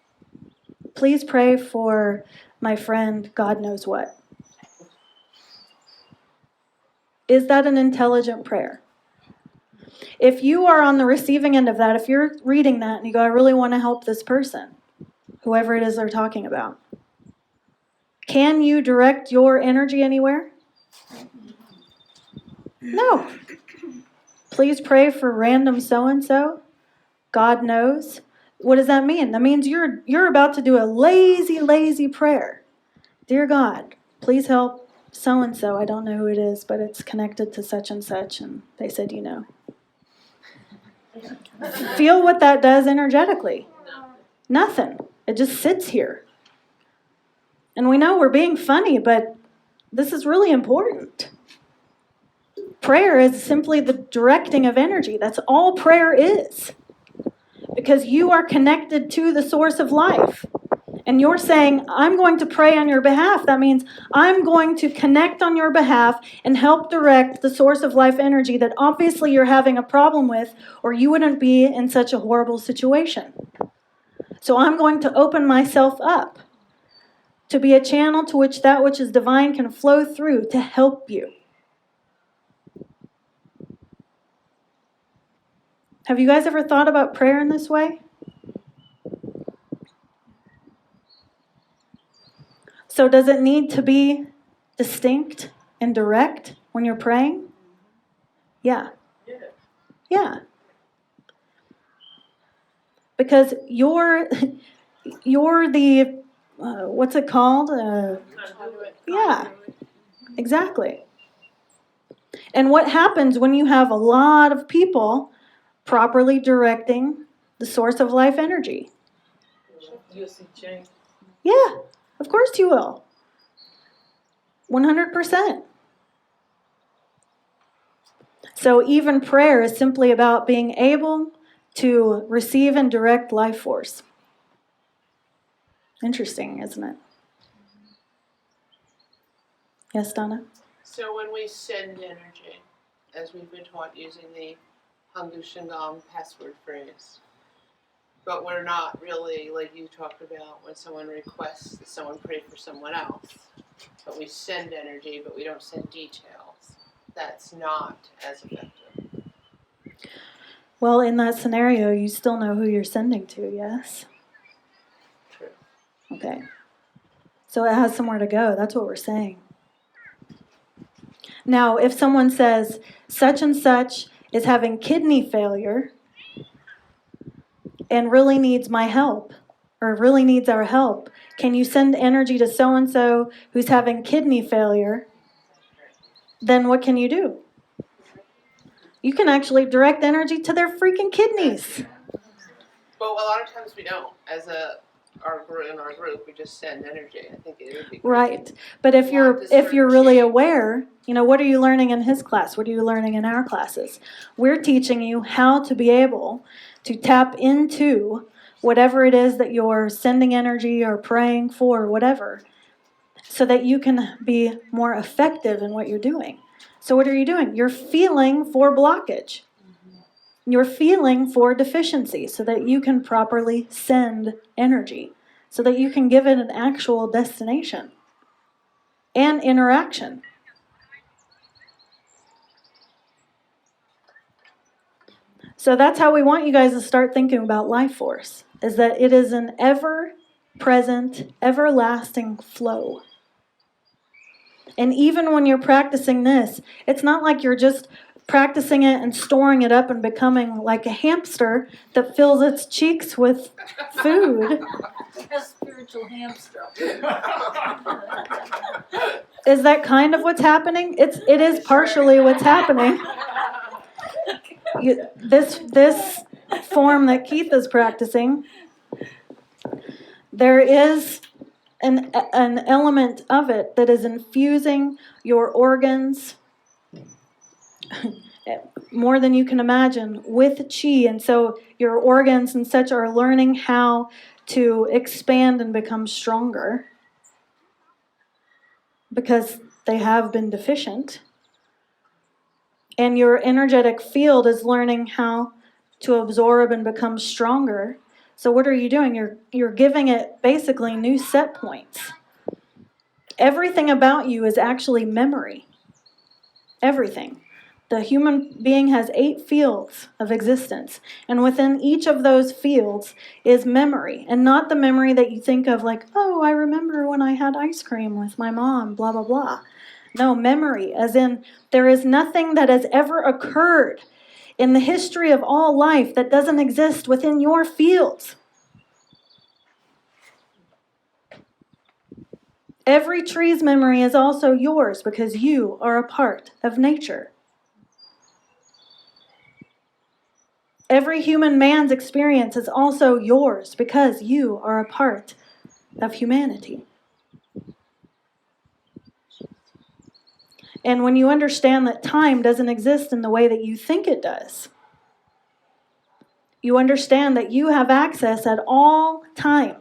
Please pray for my friend, God knows what. Is that an intelligent prayer? If you are on the receiving end of that, if you're reading that and you go, I really want to help this person, whoever it is they're talking about, can you direct your energy anywhere? No. Please pray for random so-and-so. God knows. What does that mean? That means you're about to do a lazy prayer. Dear God, please help so-and-so. I don't know who it is, but it's connected to such and such, and they said you know. Feel what that does energetically. Nothing. It just sits here. And we know we're being funny, but this is really important. Prayer is simply the directing of energy. That's all prayer is. Because you are connected to the source of life. And you're saying, I'm going to pray on your behalf. That means I'm going to connect on your behalf and help direct the source of life energy that obviously you're having a problem with, or you wouldn't be in such a horrible situation. So I'm going to open myself up to be a channel to which that which is divine can flow through to help you. Have you guys ever thought about prayer in this way? So does it need to be distinct and direct when you're praying? Yeah. Yeah. Because you're the, what's it called? Yeah, exactly. And what happens when you have a lot of people properly directing the source of life energy? You'll see change. Yeah, of course you will. 100%. So even prayer is simply about being able to receive and direct life force. Interesting, isn't it? Yes, Donna? So when we send energy, as we've been taught using the Hangu Shingon password phrase, but we're not really, like you talked about, when someone requests that someone pray for someone else, but we send energy, but we don't send details. That's not as effective. Well, in that scenario, you still know who you're sending to, yes? True. Okay. So it has somewhere to go. That's what we're saying. Now, if someone says, such and such is having kidney failure and really needs my help, or really needs our help, can you send energy to so-and-so who's having kidney failure? Then what can you do? You can actually direct energy to their freaking kidneys. But a lot of times we don't. In our group, we just send energy. I think it would be great. Right. But if you're really aware, what are you learning in his class? What are you learning in our classes? We're teaching you how to be able to tap into whatever it is that you're sending energy or praying for, or whatever, so that you can be more effective in what you're doing. So what are you doing? You're feeling for blockage. You're feeling for deficiency so that you can properly send energy, so that you can give it an actual destination and interaction. So that's how we want you guys to start thinking about life force, is that it is an ever-present, everlasting flow. And even when you're practicing this, it's not like you're just practicing it and storing it up and becoming like a hamster that fills its cheeks with food. A spiritual hamster. Is that kind of what's happening? It is partially what's happening. This form that Keith is practicing, there is an element of it that is infusing your organs more than you can imagine with chi. And so your organs and such are learning how to expand and become stronger because they have been deficient. And your energetic field is learning how to absorb and become stronger. So what are you doing? You're giving it basically new set points. Everything about you is actually memory. Everything. The human being has 8 fields of existence. And within each of those fields is memory. And not the memory that you think of like, oh, I remember when I had ice cream with my mom, blah, blah, blah. No, memory, as in there is nothing that has ever occurred in the history of all life that doesn't exist within your fields. Every tree's memory is also yours because you are a part of nature. Every human man's experience is also yours because you are a part of humanity. And when you understand that time doesn't exist in the way that you think it does, you understand that you have access at all time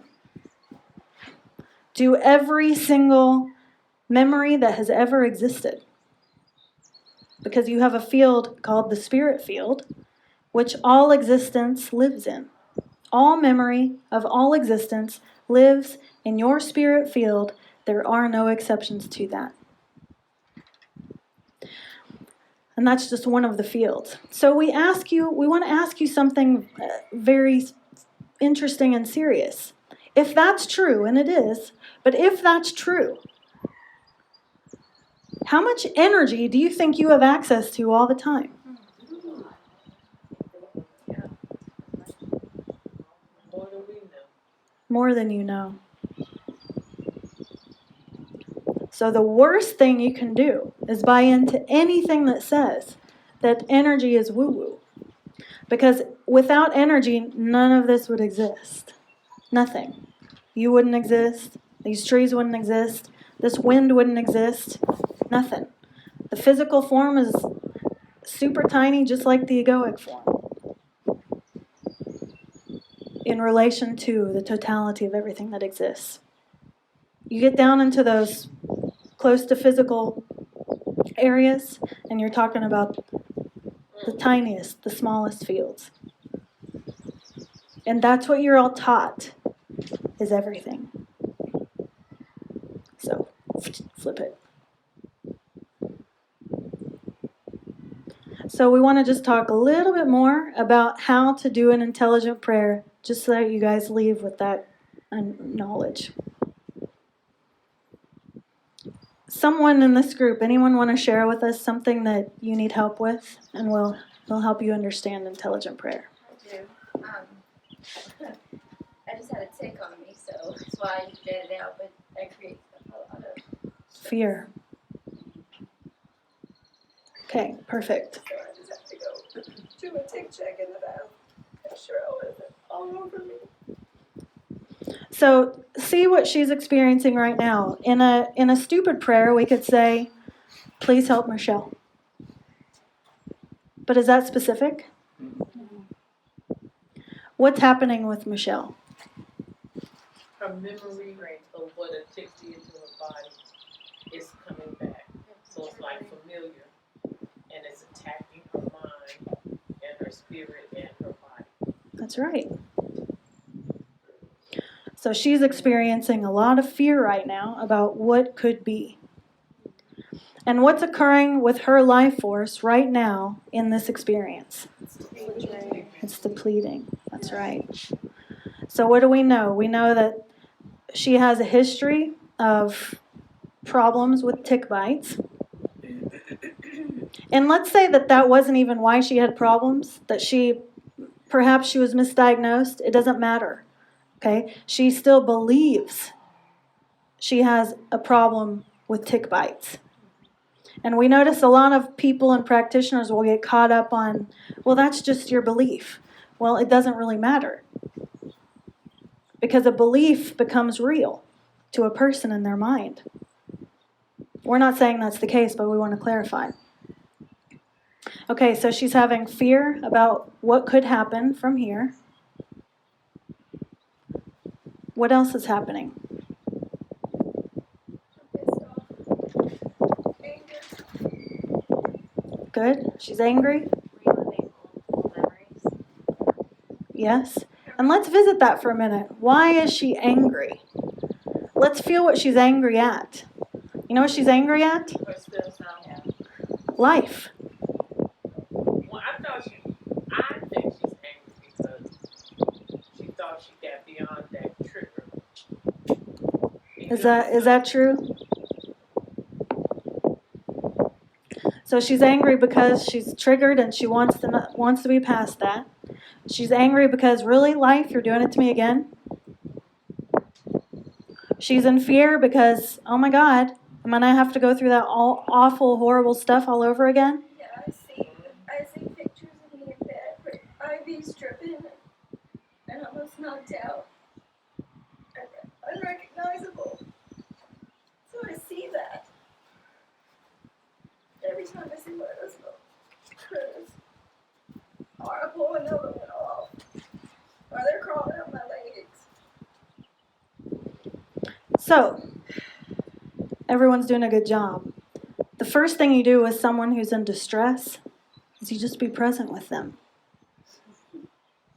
to every single memory that has ever existed. Because you have a field called the spirit field, which all existence lives in. All memory of all existence lives in your spirit field. There are no exceptions to that. And that's just one of the fields. So we want to ask you something very interesting and serious. If that's true, and it is, but if that's true, how much energy do you think you have access to all the time? More than you know. So the worst thing you can do is buy into anything that says that energy is woo-woo. Because without energy, none of this would exist. Nothing. You wouldn't exist. These trees wouldn't exist. This wind wouldn't exist. Nothing. The physical form is super tiny, just like the egoic form, in relation to the totality of everything that exists. You get down into those close to physical areas, and you're talking about the tiniest, the smallest fields. And that's what you're all taught, is everything. So, flip it. So we want to just talk a little bit more about how to do an intelligent prayer, just so that you guys leave with that knowledge. Someone in this group, anyone want to share with us something that you need help with, and we'll help you understand intelligent prayer. I do. I just had a tick on me, so that's why I get it out, but I create a lot of Fear. Okay, perfect. So I just have to go do a tick check in the bathroom. I'm sure it wasn't all over me. So see what she's experiencing right now. In a stupid prayer, we could say, "Please help Michelle." But is that specific? What's happening with Michelle? Her memory of what a tick did to her body is coming back. So it's like familiar, and it's attacking her mind and her spirit and her body. That's right. So she's experiencing a lot of fear right now about what could be. And what's occurring with her life force right now in this experience? It's depleting. That's right. So what do we know? We know that she has a history of problems with tick bites. And let's say that wasn't even why she had problems, that perhaps she was misdiagnosed. It doesn't matter. Okay? She still believes she has a problem with tick bites. And we notice a lot of people and practitioners will get caught up on, well, that's just your belief. Well, it doesn't really matter because a belief becomes real to a person in their mind. We're not saying that's the case, but we want to clarify. Okay, so she's having fear about what could happen from here. What else is happening? Pissed off. Anger. Good. She's angry. Reliving old memories. Yes. And let's visit that for a minute. Why is she angry? Let's feel what she's angry at. You know what she's angry at? Her stem cell. Life. Well, I think she's angry because she thought she got beyond that trigger. Is that true? So she's angry because she's triggered and she wants to be past that. She's angry because, really, life, you're doing it to me again? She's in fear because, oh my God, am I going to have to go through that awful, horrible stuff all over again? Yeah, I see pictures of me in bed with IV stripping and almost knocked out. Unrecognizable. So I see that. Every time I see one of those critters, or I pull another one off, or they're crawling up my legs. So, everyone's doing a good job. The first thing you do with someone who's in distress is you just be present with them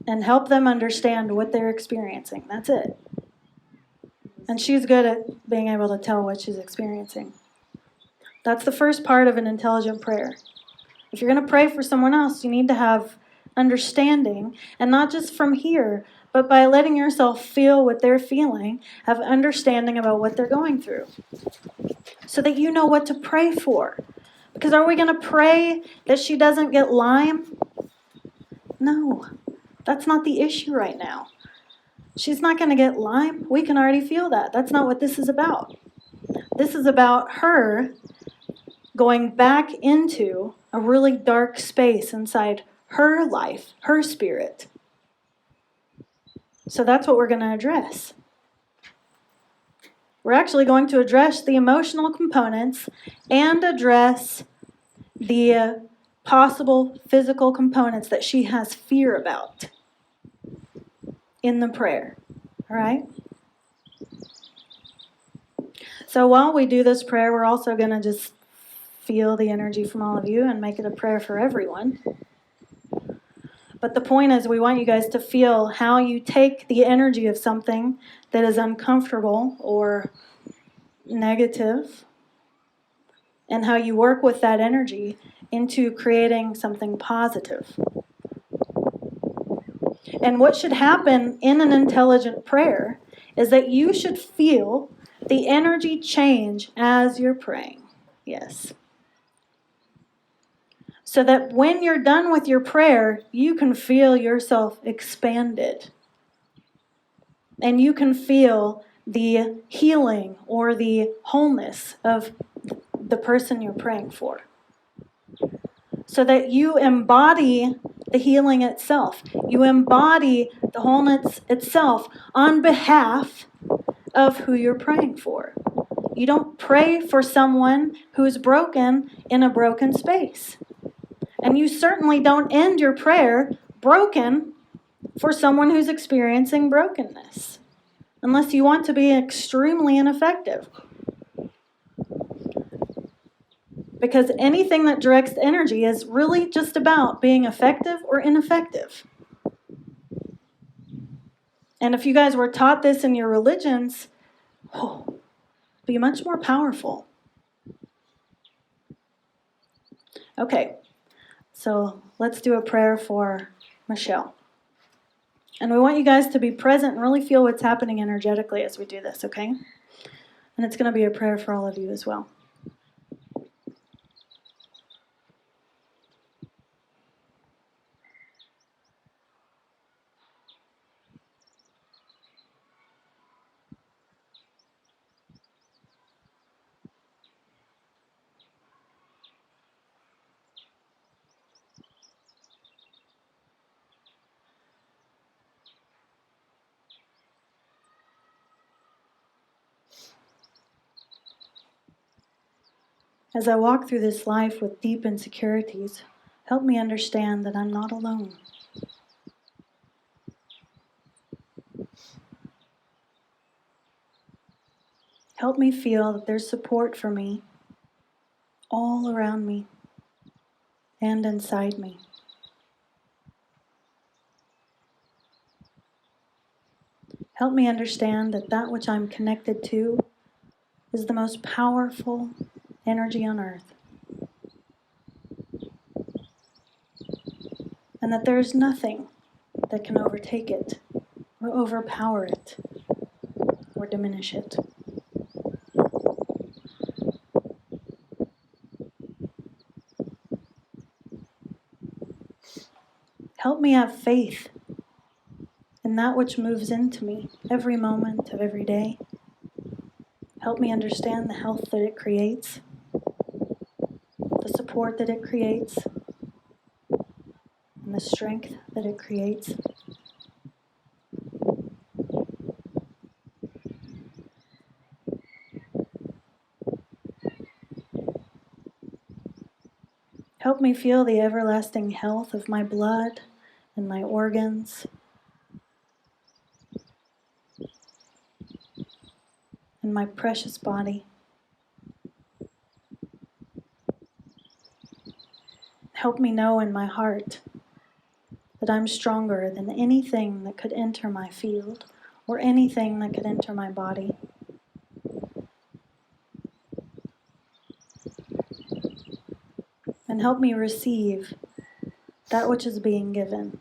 and help them understand what they're experiencing. That's it. And she's good at being able to tell what she's experiencing. That's the first part of an intelligent prayer. If you're going to pray for someone else, you need to have understanding, and not just from here, but by letting yourself feel what they're feeling, have understanding about what they're going through, so that you know what to pray for. Because are we going to pray that she doesn't get Lyme? No, that's not the issue right now. She's not going to get Lyme. We can already feel that. That's not what this is about. This is about her going back into a really dark space inside her life, her spirit. So that's what we're going to address. We're actually going to address the emotional components and address the possible physical components that she has fear about in the prayer. All right? So while we do this prayer, we're also going to just feel the energy from all of you and make it a prayer for everyone. But the point is, we want you guys to feel how you take the energy of something that is uncomfortable or negative, and how you work with that energy into creating something positive. And what should happen in an intelligent prayer is that you should feel the energy change as you're praying. Yes. So that when you're done with your prayer, you can feel yourself expanded. And you can feel the healing or the wholeness of the person you're praying for. So that you embody the healing itself. You embody the wholeness itself on behalf of who you're praying for. You don't pray for someone who's broken in a broken space. And you certainly don't end your prayer broken for someone who's experiencing brokenness, unless you want to be extremely ineffective. Because anything that directs energy is really just about being effective or ineffective. And if you guys were taught this in your religions, be much more powerful. Okay, so let's do a prayer for Michelle. And we want you guys to be present and really feel what's happening energetically as we do this, okay? And it's going to be a prayer for all of you as well. As I walk through this life with deep insecurities, help me understand that I'm not alone. Help me feel that there's support for me all around me and inside me. Help me understand that that which I'm connected to is the most powerful energy on earth, and that there is nothing that can overtake it or overpower it or diminish it. Help me have faith in that which moves into me every moment of every day. Help me understand the health that it creates, the support that it creates, and the strength that it creates. Help me feel the everlasting health of my blood and my organs and my precious body. Help me know in my heart that I'm stronger than anything that could enter my field or anything that could enter my body. And help me receive that which is being given.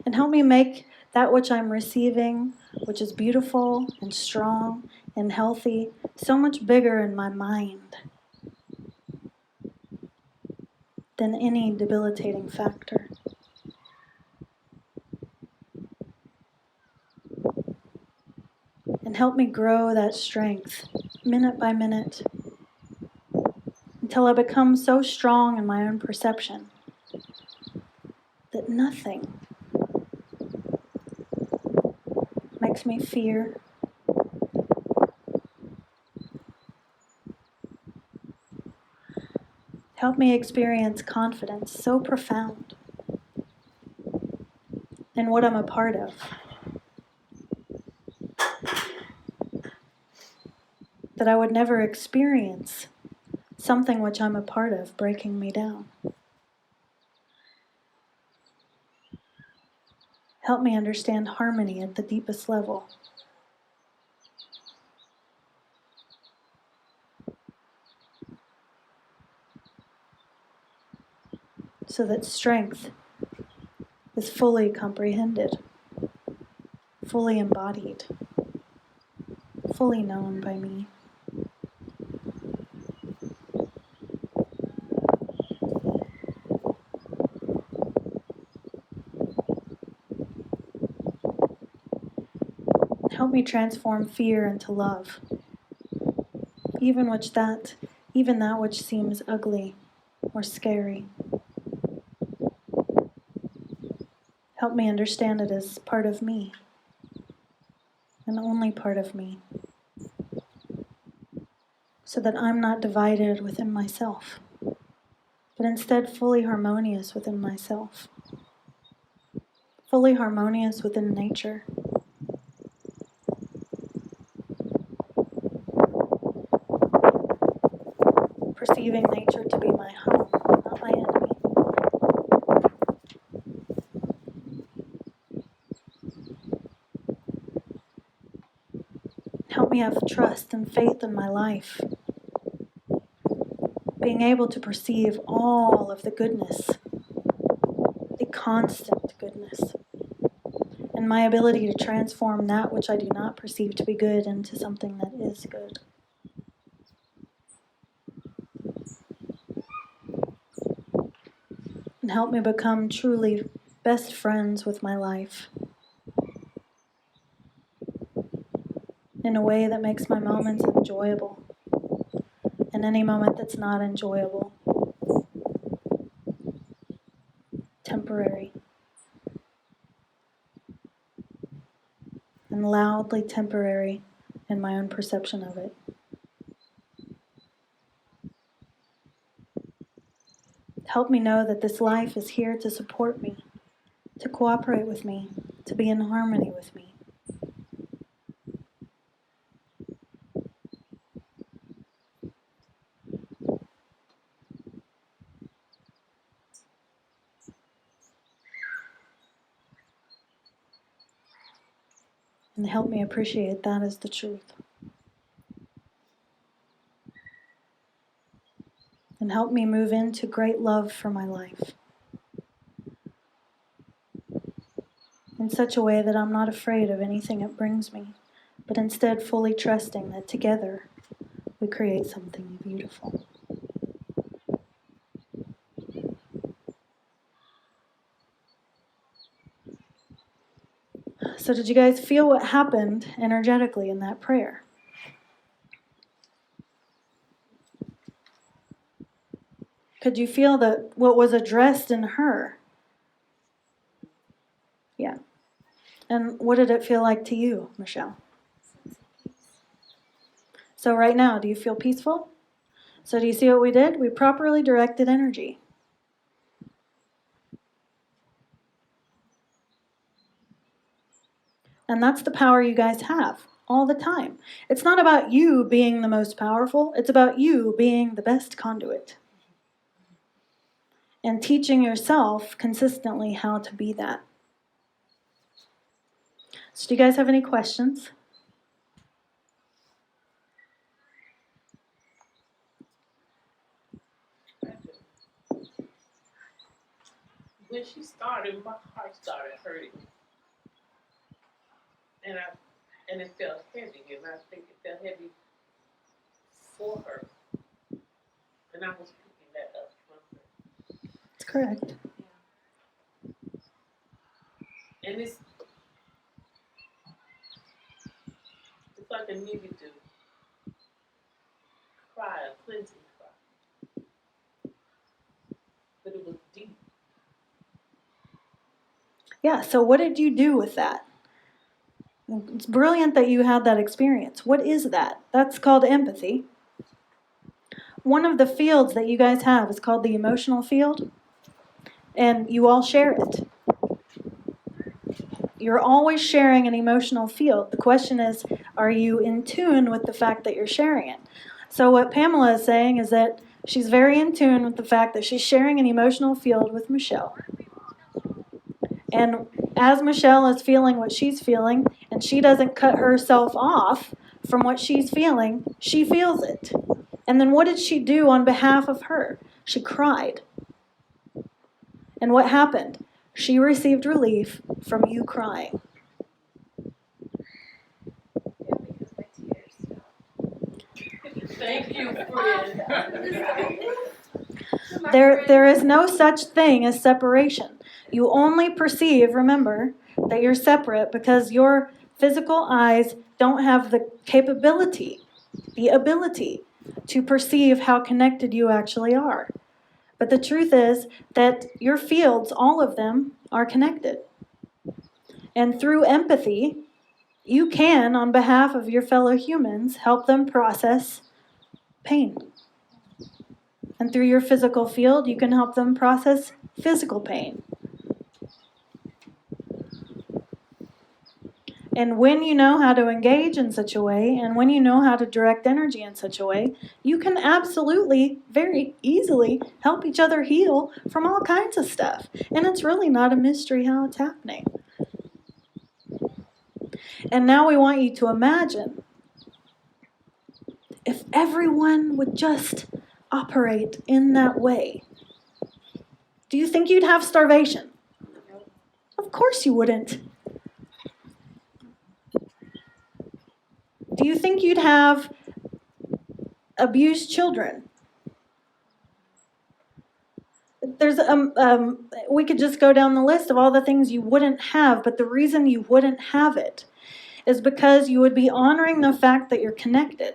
And help me make that which I'm receiving, which is beautiful and strong and healthy, so much bigger in my mind than any debilitating factor. And help me grow that strength minute by minute until I become so strong in my own perception that nothing makes me fear. Help me experience confidence so profound in what I'm a part of that I would never experience something which I'm a part of breaking me down. Help me understand harmony at the deepest level, so that strength is fully comprehended, fully embodied, fully known by me. Help me transform fear into love, even that which seems ugly or scary. Help me understand it as part of me, and only part of me, so that I'm not divided within myself, but instead fully harmonious within myself, fully harmonious within nature. Perceiving nature to be my home, not my enemy. Help me have trust and faith in my life, being able to perceive all of the goodness, the constant goodness, and my ability to transform that which I do not perceive to be good into something that is good. And help me become truly best friends with my life in a way that makes my moments enjoyable, and any moment that's not enjoyable, temporary, and loudly temporary in my own perception of it. Help me know that this life is here to support me, to cooperate with me, to be in harmony with me. And help me appreciate that as the truth. And help me move into great love for my life in such a way that I'm not afraid of anything it brings me, but instead fully trusting that together we create something beautiful. So did you guys feel what happened energetically in that prayer? Could you feel that what was addressed in her? Yeah. And what did it feel like to you, Michelle? So right now, do you feel peaceful? So do you see what we did? We properly directed energy. And that's the power you guys have all the time. It's not about you being the most powerful. It's about you being the best conduit. And teaching yourself consistently how to be that. So do you guys have any questions? When she started, my heart started hurting, and it felt heavy, and I think it felt heavy for her, and I was picking that up from her. That's correct. And it's like I needed to cry, a cleansing cry, but it was deep. Yeah, so what did you do with that? It's brilliant that you had that experience. What is that? That's called empathy. One of the fields that you guys have is called the emotional field, and you all share it. You're always sharing an emotional field. The question is, are you in tune with the fact that you're sharing it? So what Pamela is saying is that she's very in tune with the fact that she's sharing an emotional field with Michelle. And as Michelle is feeling what she's feeling, and she doesn't cut herself off from what she's feeling, she feels it. And then what did she do on behalf of her? She cried. And what happened? She received relief from you crying. Because my tears stopped. Thank you, friend. There is no such thing as separation. You only perceive, remember, that you're separate because your physical eyes don't have the capability, the ability to perceive how connected you actually are. But the truth is that your fields, all of them, are connected. And through empathy, you can, on behalf of your fellow humans, help them process pain. And through your physical field, you can help them process physical pain. And when you know how to engage in such a way, and when you know how to direct energy in such a way, you can absolutely, very easily help each other heal from all kinds of stuff. And it's really not a mystery how it's happening. And now we want you to imagine if everyone would just operate in that way. Do you think you'd have starvation? Of course you wouldn't. Do you think you'd have abused children? There's we could just go down the list of all the things you wouldn't have, but the reason you wouldn't have it is because you would be honoring the fact that you're connected.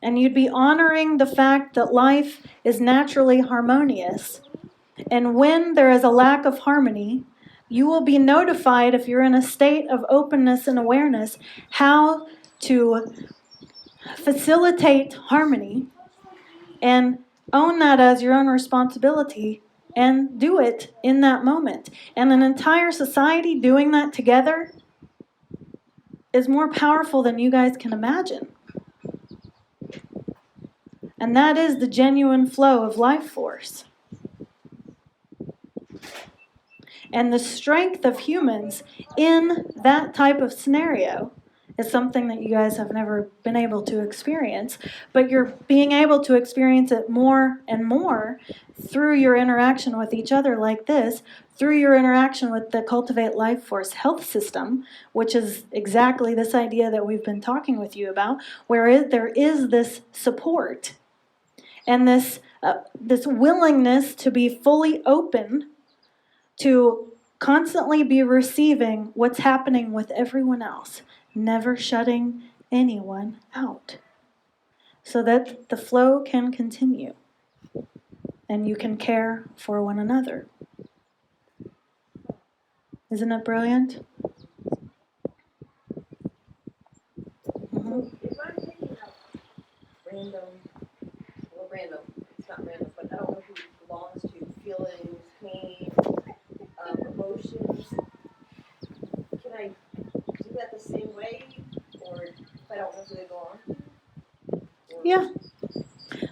And you'd be honoring the fact that life is naturally harmonious. And when there is a lack of harmony, you will be notified, if you're in a state of openness and awareness, how to facilitate harmony and Own that as your own responsibility and do it in that moment. And an entire society doing that together is more powerful than you guys can imagine. And that is the genuine flow of life force. And the strength of humans in that type of scenario is something that you guys have never been able to experience, but you're being able to experience it more and more through your interaction with each other like this, through your interaction with the Cultivate Life Force health system, which is exactly this idea that we've been talking with you about, where there is this support and this willingness to be fully open to constantly be receiving what's happening with everyone else, never shutting anyone out, so that the flow can continue and you can care for one another. Isn't it brilliant? If I'm picking up random, it's not random, but I don't know who it belongs to, feelings, pain, emotions, can I do that the same way, or if I don't know who they belong to? Yeah.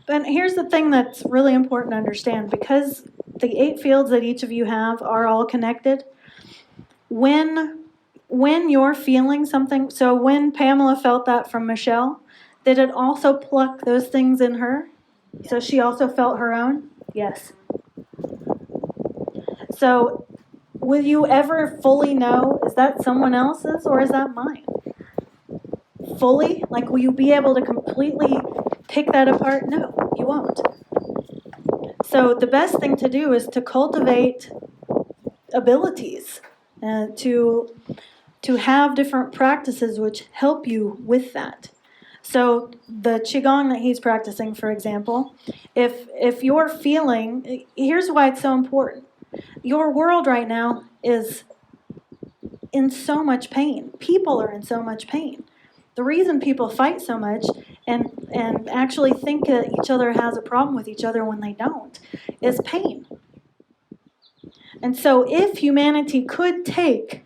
But here's the thing that's really important to understand. Because the 8 fields that each of you have are all connected, when you're feeling something, so when Pamela felt that from Michelle, did it also pluck those things in her? So she also felt her own? Yes. So will you ever fully know, is that someone else's or is that mine? Fully? Like, will you be able to completely pick that apart? No, you won't. So the best thing to do is to cultivate abilities, to have different practices which help you with that. So the Qigong that he's practicing, for example, if you're feeling, here's why it's so important. Your world right now is in so much pain. People are in so much pain. The reason people fight so much and actually think that each other has a problem with each other when they don't is pain. And so if humanity could take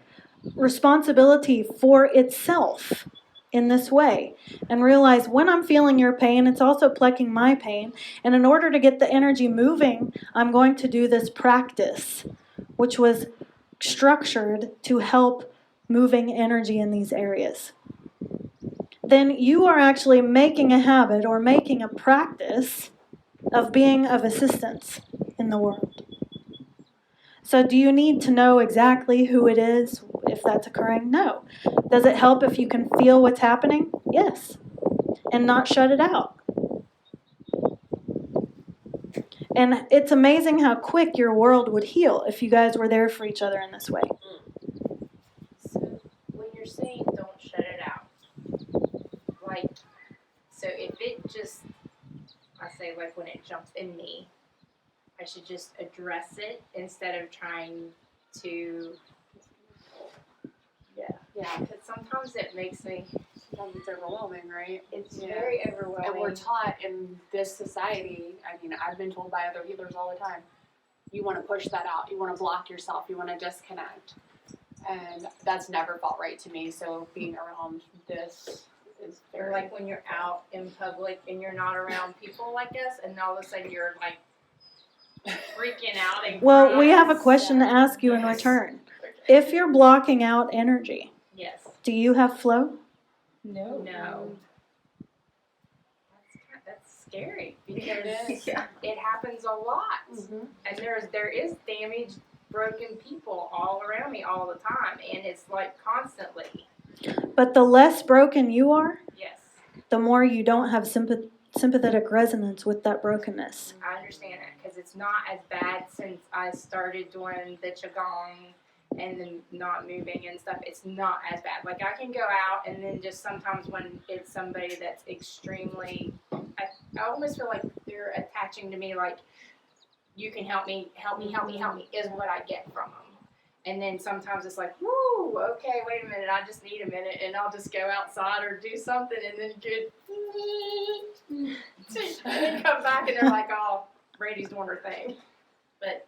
responsibility for itself in this way and realize when I'm feeling your pain, it's also plucking my pain. And in order to get the energy moving, I'm going to do this practice, which was structured to help moving energy in these areas. Then you are actually making a habit or making a practice of being of assistance in the world. So do you need to know exactly who it is if that's occurring? No. Does it help if you can feel what's happening? Yes. And not shut it out. And it's amazing how quick your world would heal if you guys were there for each other in this way. So when you're saying don't shut it out, like, so if it just, I say like when it jumps in me, I should just address it instead of trying to, yeah, because sometimes it makes me, Sometimes it's overwhelming, right? it's Yeah. very overwhelming. And we're taught in this society, I mean, I've been told by other healers all the time, you want to push that out, you want to block yourself, you want to disconnect. And that's never felt right to me, so being around this is Or very... like when you're out in public and you're not around people like us, and all of a sudden you're like freaking out and Well, crying. we have a question to ask you in return. If you're blocking out energy, Yes. do you have flow? No. That's scary because it happens a lot, and there is damaged, broken people all around me all the time, and it's like constantly. But the less broken you are, Yes. the more you don't have sympathetic resonance with that brokenness. I understand that because it's not as bad since I started doing the Qigong and then not moving and stuff. It's not as bad. Like I can go out and then just sometimes when it's somebody that's extremely, I almost feel like they're attaching to me like, you can help me, is what I get from them. And then sometimes it's like, woo, okay, wait a minute, I just need a minute, and I'll just go outside or do something, and then get, and then come back, and they're like, oh, Brady's doing her thing. But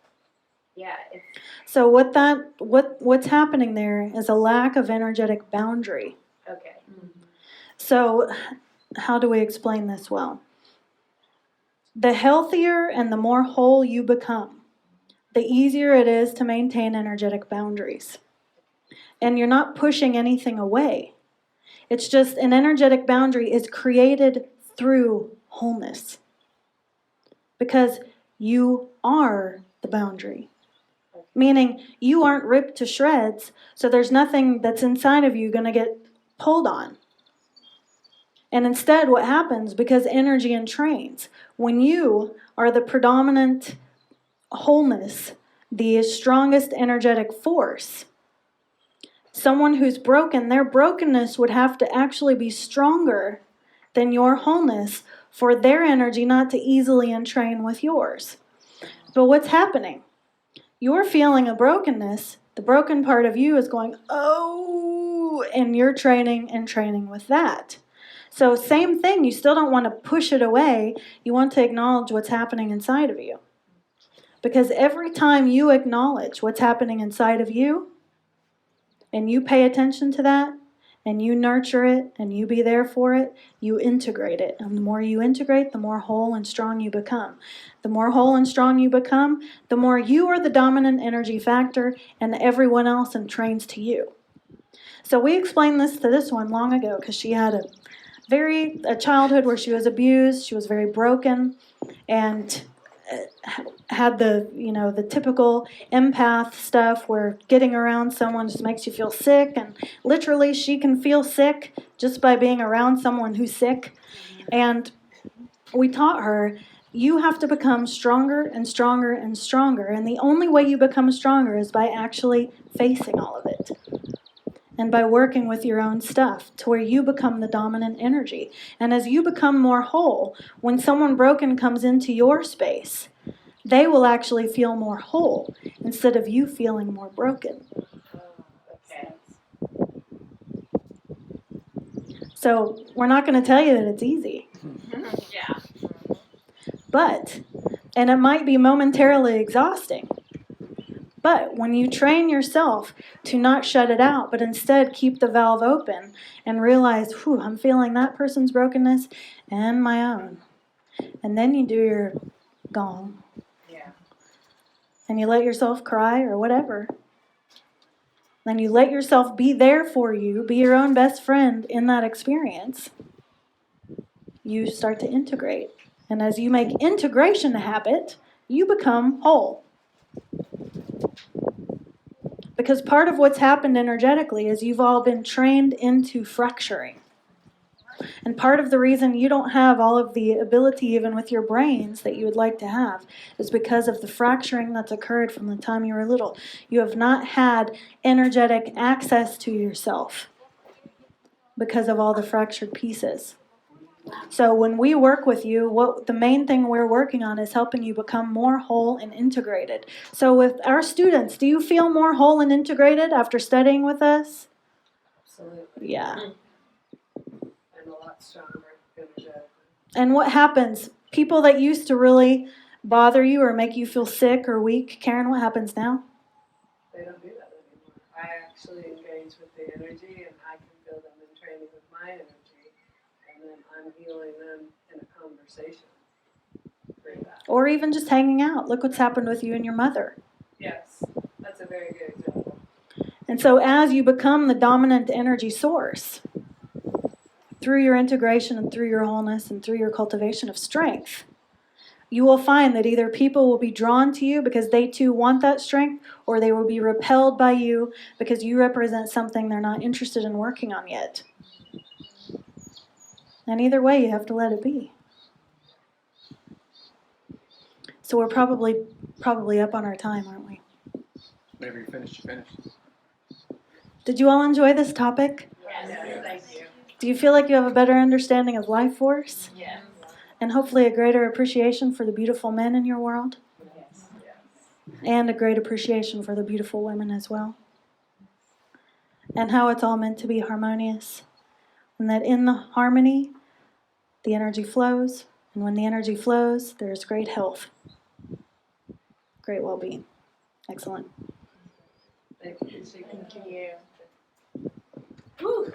yeah, it's So what's happening there is a lack of energetic boundary. okay. So how do we explain this well? The healthier and the more whole you become, the easier it is to maintain energetic boundaries. And you're not pushing anything away. It's just an energetic boundary is created through wholeness. Because you are the boundary. Meaning you aren't ripped to shreds, so there's nothing that's inside of you going to get pulled on. And instead what happens, because energy entrains, when you are the predominant wholeness, the strongest energetic force, someone who's broken, their brokenness would have to actually be stronger than your wholeness for their energy not to easily entrain with yours. But what's happening? You're feeling a brokenness. The broken part of you is going, oh, and you're training with that. So same thing, you still don't want to push it away. You want to acknowledge what's happening inside of you. Because every time you acknowledge what's happening inside of you, and you pay attention to that, and you nurture it, and you be there for it, you integrate it. And the more you integrate, the more whole and strong you become. The more whole and strong you become, the more you are the dominant energy factor, and everyone else entrains to you. So we explained this to this one long ago, because she had a childhood where she was abused, she was very broken, and had the typical empath stuff where getting around someone just makes you feel sick, and literally she can feel sick just by being around someone who's sick. And we taught her, you have to become stronger and stronger and stronger, and the only way you become stronger is by actually facing all of it. And by working with your own stuff to where you become the dominant energy. And as you become more whole, when someone broken comes into your space, they will actually feel more whole instead of you feeling more broken. Okay. So we're not going to tell you that it's easy. Yeah. And it might be momentarily exhausting. But when you train yourself to not shut it out, but instead keep the valve open and realize, I'm feeling that person's brokenness and my own. And then you do your gong. Yeah. And you let yourself cry or whatever. Then you let yourself be there for you, be your own best friend in that experience. You start to integrate. And as you make integration a habit, you become whole. Because part of what's happened energetically is you've all been trained into fracturing. And part of the reason you don't have all of the ability even with your brains that you would like to have is because of the fracturing that's occurred from the time you were little. You have not had energetic access to yourself because of all the fractured pieces. So when we work with you, the main thing we're working on is helping you become more whole and integrated. So with our students, do you feel more whole and integrated after studying with us? Absolutely. Yeah. And a lot stronger energetically. And what happens? People that used to really bother you or make you feel sick or weak, Karen, what happens now? They don't do that anymore. I actually engage with the energy, and I can feel them in training with my energy. And then I'm healing them in a conversation through that. Or even just hanging out. Look what's happened with you and your mother. Yes, that's a very good example. And so as you become the dominant energy source, through your integration and through your wholeness and through your cultivation of strength, you will find that either people will be drawn to you because they too want that strength, or they will be repelled by you because you represent something they're not interested in working on yet. And either way, you have to let it be. So we're probably up on our time, aren't we? Whenever you're finished, you're finished. Did you all enjoy this topic? Yes. Thank you. Do you feel like you have a better understanding of life force? Yes. And hopefully a greater appreciation for the beautiful men in your world? Yes. and a great appreciation for the beautiful women as well. And how it's all meant to be harmonious. And that in the harmony, the energy flows. And when the energy flows, there's great health, great well-being. Excellent. Thank you. Thank you. Whew.